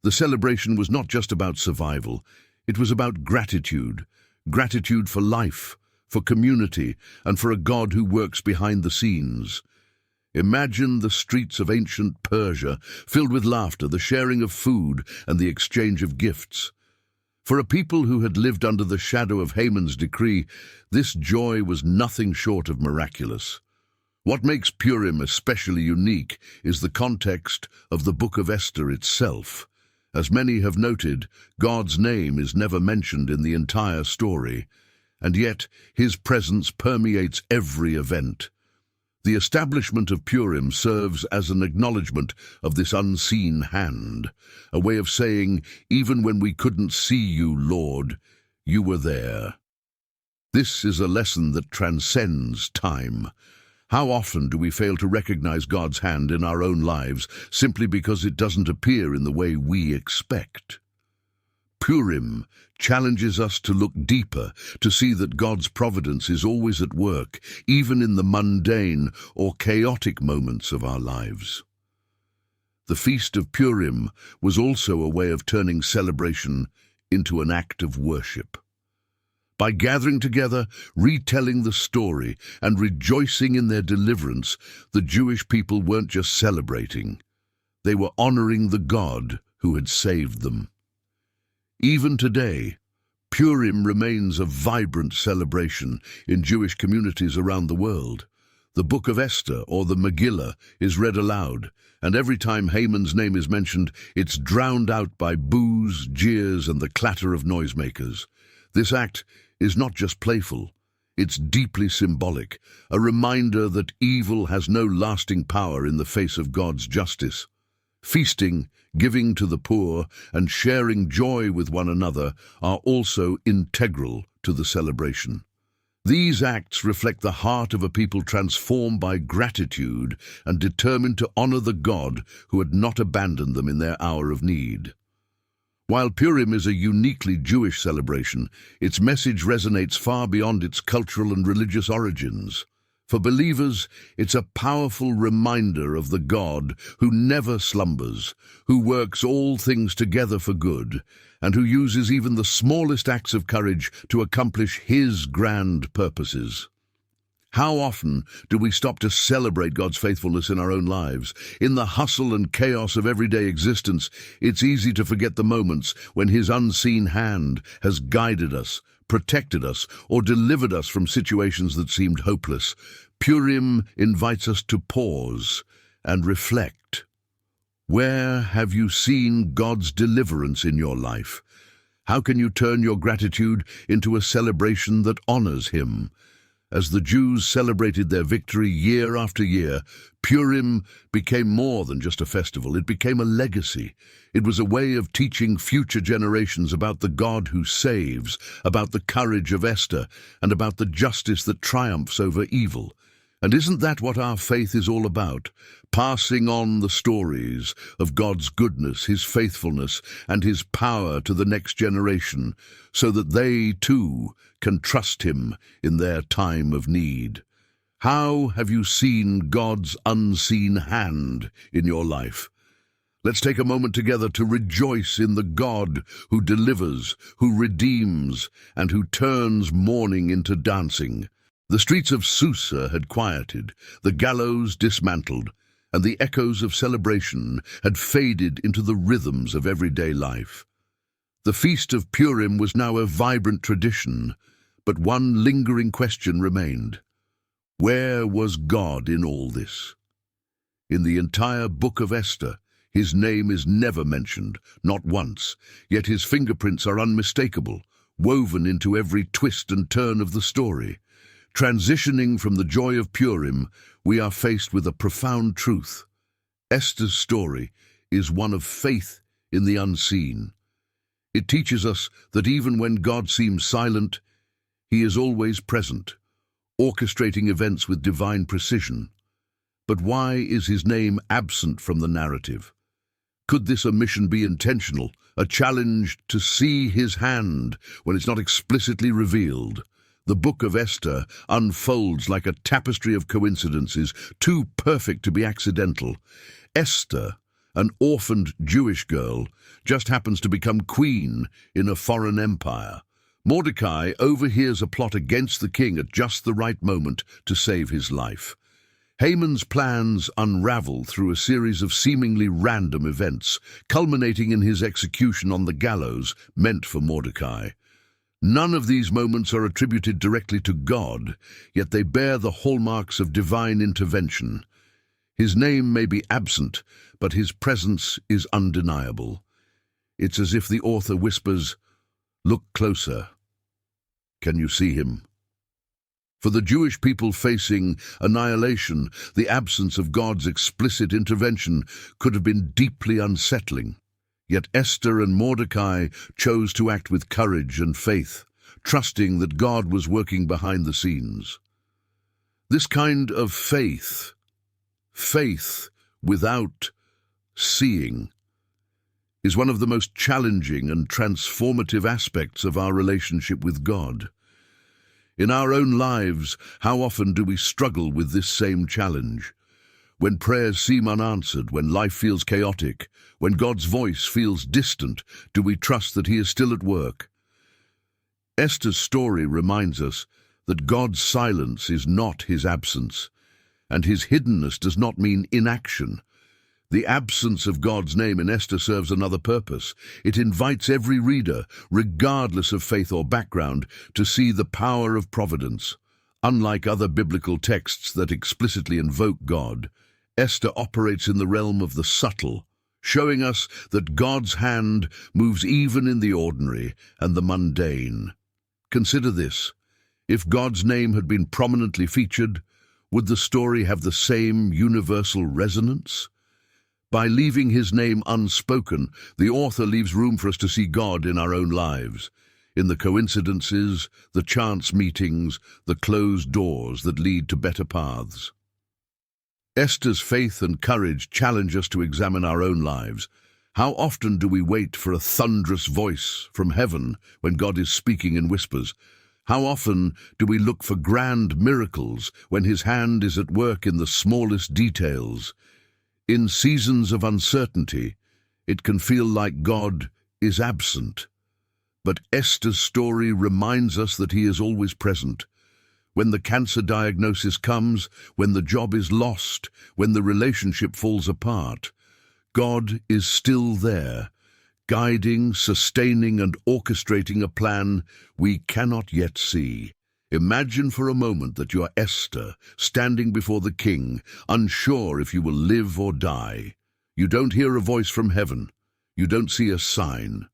The celebration was not just about survival, it was about gratitude, gratitude for life, for community, and for a God who works behind the scenes. Imagine the streets of ancient Persia, filled with laughter, the sharing of food, and the exchange of gifts. For a people who had lived under the shadow of Haman's decree, this joy was nothing short of miraculous. What makes Purim especially unique is the context of the book of Esther itself. As many have noted, God's name is never mentioned in the entire story, and yet his presence permeates every event. The establishment of Purim serves as an acknowledgement of this unseen hand, a way of saying, even when we couldn't see you, Lord, you were there. This is a lesson that transcends time. How often do we fail to recognize God's hand in our own lives simply because it doesn't appear in the way we expect? Purim challenges us to look deeper, to see that God's providence is always at work, even in the mundane or chaotic moments of our lives. The Feast of Purim was also a way of turning celebration into an act of worship. By gathering together, retelling the story, and rejoicing in their deliverance, the Jewish people weren't just celebrating. They were honoring the God who had saved them. Even today, Purim remains a vibrant celebration in Jewish communities around the world. The Book of Esther, or the Megillah, is read aloud, and every time Haman's name is mentioned, it's drowned out by boos, jeers, and the clatter of noisemakers. This act is not just playful, it's deeply symbolic, a reminder that evil has no lasting power in the face of God's justice. Feasting, giving to the poor, and sharing joy with one another are also integral to the celebration. These acts reflect the heart of a people transformed by gratitude and determined to honor the God who had not abandoned them in their hour of need. While Purim is a uniquely Jewish celebration, its message resonates far beyond its cultural and religious origins. For believers, it's a powerful reminder of the God who never slumbers, who works all things together for good, and who uses even the smallest acts of courage to accomplish his grand purposes. How often do we stop to celebrate God's faithfulness in our own lives? In the hustle and chaos of everyday existence, it's easy to forget the moments when his unseen hand has guided us, protected us, or delivered us from situations that seemed hopeless. Purim invites us to pause and reflect. Where have you seen God's deliverance in your life? How can you turn your gratitude into a celebration that honors him? As the Jews celebrated their victory year after year, Purim became more than just a festival. It became a legacy. It was a way of teaching future generations about the God who saves, about the courage of Esther, and about the justice that triumphs over evil. And isn't that what our faith is all about? Passing on the stories of God's goodness, his faithfulness, and his power to the next generation, so that they, too, can trust him in their time of need. How have you seen God's unseen hand in your life? Let's take a moment together to rejoice in the God who delivers, who redeems, and who turns mourning into dancing. The streets of Susa had quieted, the gallows dismantled, and the echoes of celebration had faded into the rhythms of everyday life. The Feast of Purim was now a vibrant tradition, but one lingering question remained. Where was God in all this? In the entire book of Esther, his name is never mentioned, not once, yet his fingerprints are unmistakable, woven into every twist and turn of the story. Transitioning from the joy of Purim, we are faced with a profound truth. Esther's story is one of faith in the unseen. It teaches us that even when God seems silent, he is always present, orchestrating events with divine precision. But why is his name absent from the narrative? Could this omission be intentional, a challenge to see his hand when it's not explicitly revealed? The book of Esther unfolds like a tapestry of coincidences, too perfect to be accidental. Esther, an orphaned Jewish girl, just happens to become queen in a foreign empire. Mordecai overhears a plot against the king at just the right moment to save his life. Haman's plans unravel through a series of seemingly random events, culminating in his execution on the gallows meant for Mordecai. None of these moments are attributed directly to God, yet they bear the hallmarks of divine intervention. His name may be absent, but his presence is undeniable. It's as if the author whispers, "Look closer. Can you see him?" For the Jewish people facing annihilation, the absence of God's explicit intervention could have been deeply unsettling. Yet Esther and Mordecai chose to act with courage and faith, trusting that God was working behind the scenes. This kind of faith without seeing, is one of the most challenging and transformative aspects of our relationship with God. In our own lives, how often do we struggle with this same challenge? When prayers seem unanswered, when life feels chaotic, when God's voice feels distant, do we trust that he is still at work? Esther's story reminds us that God's silence is not his absence, and his hiddenness does not mean inaction. The absence of God's name in Esther serves another purpose. It invites every reader, regardless of faith or background, to see the power of providence. Unlike other biblical texts that explicitly invoke God, Esther operates in the realm of the subtle, showing us that God's hand moves even in the ordinary and the mundane. Consider this. If God's name had been prominently featured, would the story have the same universal resonance? By leaving his name unspoken, the author leaves room for us to see God in our own lives, in the coincidences, the chance meetings, the closed doors that lead to better paths. Esther's faith and courage challenge us to examine our own lives. How often do we wait for a thunderous voice from heaven when God is speaking in whispers? How often do we look for grand miracles when his hand is at work in the smallest details? In seasons of uncertainty, it can feel like God is absent. But Esther's story reminds us that he is always present. When the cancer diagnosis comes, when the job is lost, when the relationship falls apart, God is still there, guiding, sustaining, and orchestrating a plan we cannot yet see. Imagine for a moment that you are Esther, standing before the king, unsure if you will live or die. You don't hear a voice from heaven. You don't see a sign.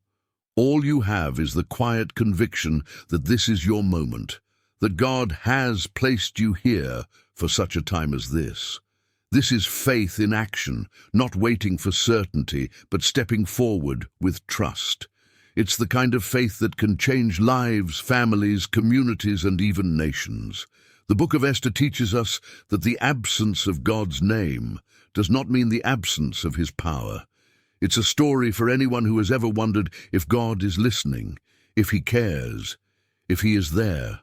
All you have is the quiet conviction that this is your moment, that God has placed you here for such a time as this. This is faith in action, not waiting for certainty, but stepping forward with trust. It's the kind of faith that can change lives, families, communities, and even nations. The book of Esther teaches us that the absence of God's name does not mean the absence of his power. It's a story for anyone who has ever wondered if God is listening, if he cares, if he is there.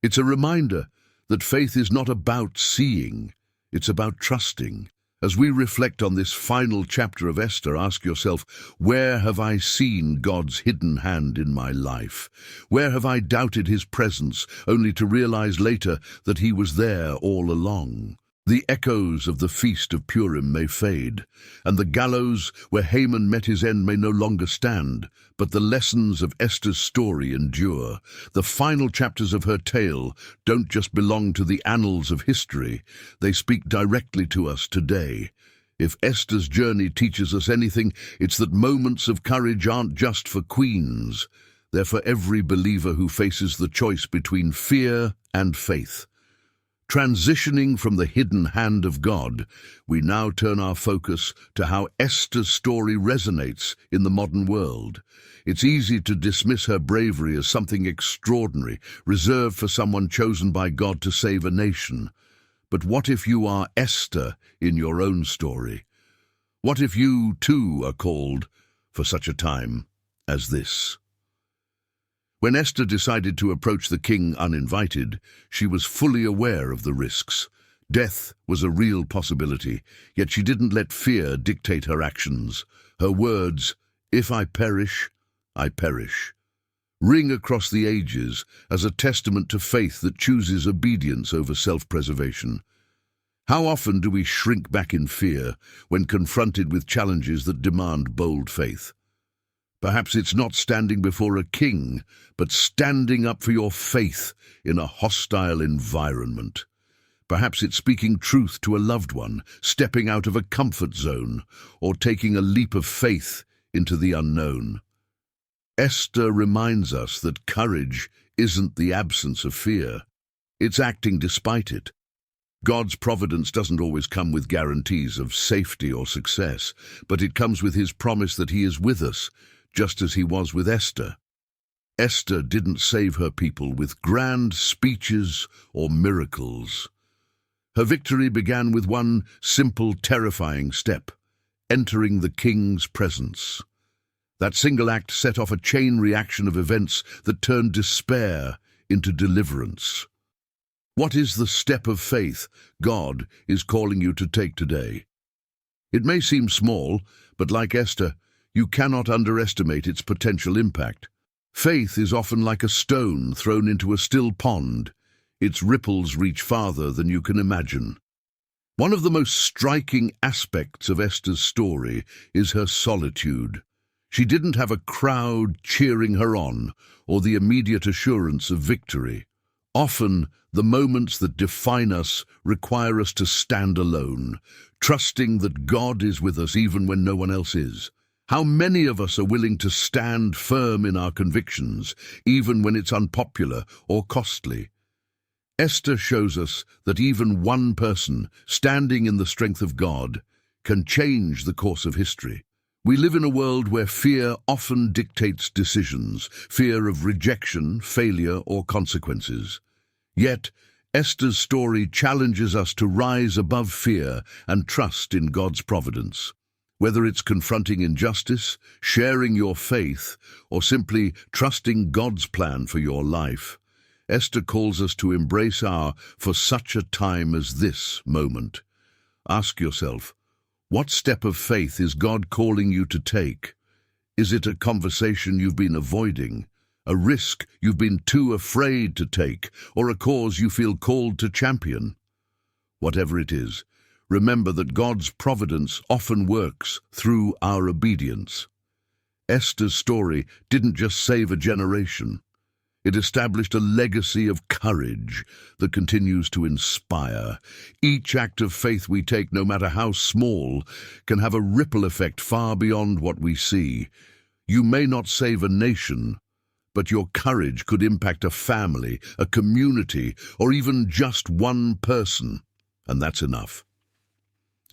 It's a reminder that faith is not about seeing, it's about trusting. As we reflect on this final chapter of Esther, ask yourself, where have I seen God's hidden hand in my life? Where have I doubted his presence, only to realize later that he was there all along? The echoes of the feast of Purim may fade, and the gallows where Haman met his end may no longer stand, but the lessons of Esther's story endure. The final chapters of her tale don't just belong to the annals of history, they speak directly to us today. If Esther's journey teaches us anything, it's that moments of courage aren't just for queens. They're for every believer who faces the choice between fear and faith. Transitioning from the hidden hand of God, we now turn our focus to how Esther's story resonates in the modern world. It's easy to dismiss her bravery as something extraordinary, reserved for someone chosen by God to save a nation. But what if you are Esther in your own story? What if you, too, are called for such a time as this? When Esther decided to approach the king uninvited, she was fully aware of the risks. Death was a real possibility, yet she didn't let fear dictate her actions. Her words, "If I perish, I perish," ring across the ages as a testament to faith that chooses obedience over self-preservation. How often do we shrink back in fear when confronted with challenges that demand bold faith? Perhaps it's not standing before a king, but standing up for your faith in a hostile environment. Perhaps it's speaking truth to a loved one, stepping out of a comfort zone, or taking a leap of faith into the unknown. Esther reminds us that courage isn't the absence of fear. It's acting despite it. God's providence doesn't always come with guarantees of safety or success, but it comes with his promise that he is with us, just as he was with Esther. Esther didn't save her people with grand speeches or miracles. Her victory began with one simple, terrifying step: entering the king's presence. That single act set off a chain reaction of events that turned despair into deliverance. What is the step of faith God is calling you to take today? It may seem small, but like Esther, you cannot underestimate its potential impact. Faith is often like a stone thrown into a still pond. Its ripples reach farther than you can imagine. One of the most striking aspects of Esther's story is her solitude. She didn't have a crowd cheering her on or the immediate assurance of victory. Often, the moments that define us require us to stand alone, trusting that God is with us even when no one else is. How many of us are willing to stand firm in our convictions, even when it's unpopular or costly? Esther shows us that even one person, standing in the strength of God, can change the course of history. We live in a world where fear often dictates decisions, fear of rejection, failure, or consequences. Yet, Esther's story challenges us to rise above fear and trust in God's providence. Whether it's confronting injustice, sharing your faith, or simply trusting God's plan for your life, Esther calls us to embrace our "for such a time as this" moment. Ask yourself, what step of faith is God calling you to take? Is it a conversation you've been avoiding, a risk you've been too afraid to take, or a cause you feel called to champion? Whatever it is, remember that God's providence often works through our obedience. Esther's story didn't just save a generation. It established a legacy of courage that continues to inspire. Each act of faith we take, no matter how small, can have a ripple effect far beyond what we see. You may not save a nation, but your courage could impact a family, a community, or even just one person, and that's enough.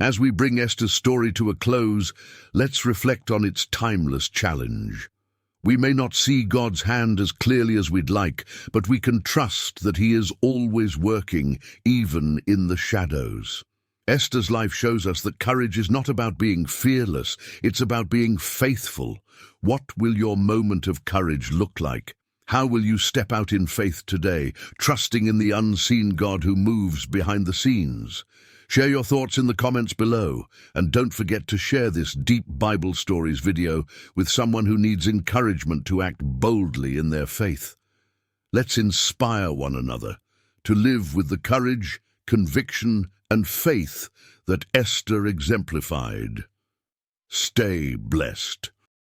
As we bring Esther's story to a close, let's reflect on its timeless challenge. We may not see God's hand as clearly as we'd like, but we can trust that he is always working, even in the shadows. Esther's life shows us that courage is not about being fearless, it's about being faithful. What will your moment of courage look like? How will you step out in faith today, trusting in the unseen God who moves behind the scenes? Share your thoughts in the comments below, and don't forget to share this deep Bible stories video with someone who needs encouragement to act boldly in their faith. Let's inspire one another to live with the courage, conviction, and faith that Esther exemplified. Stay blessed.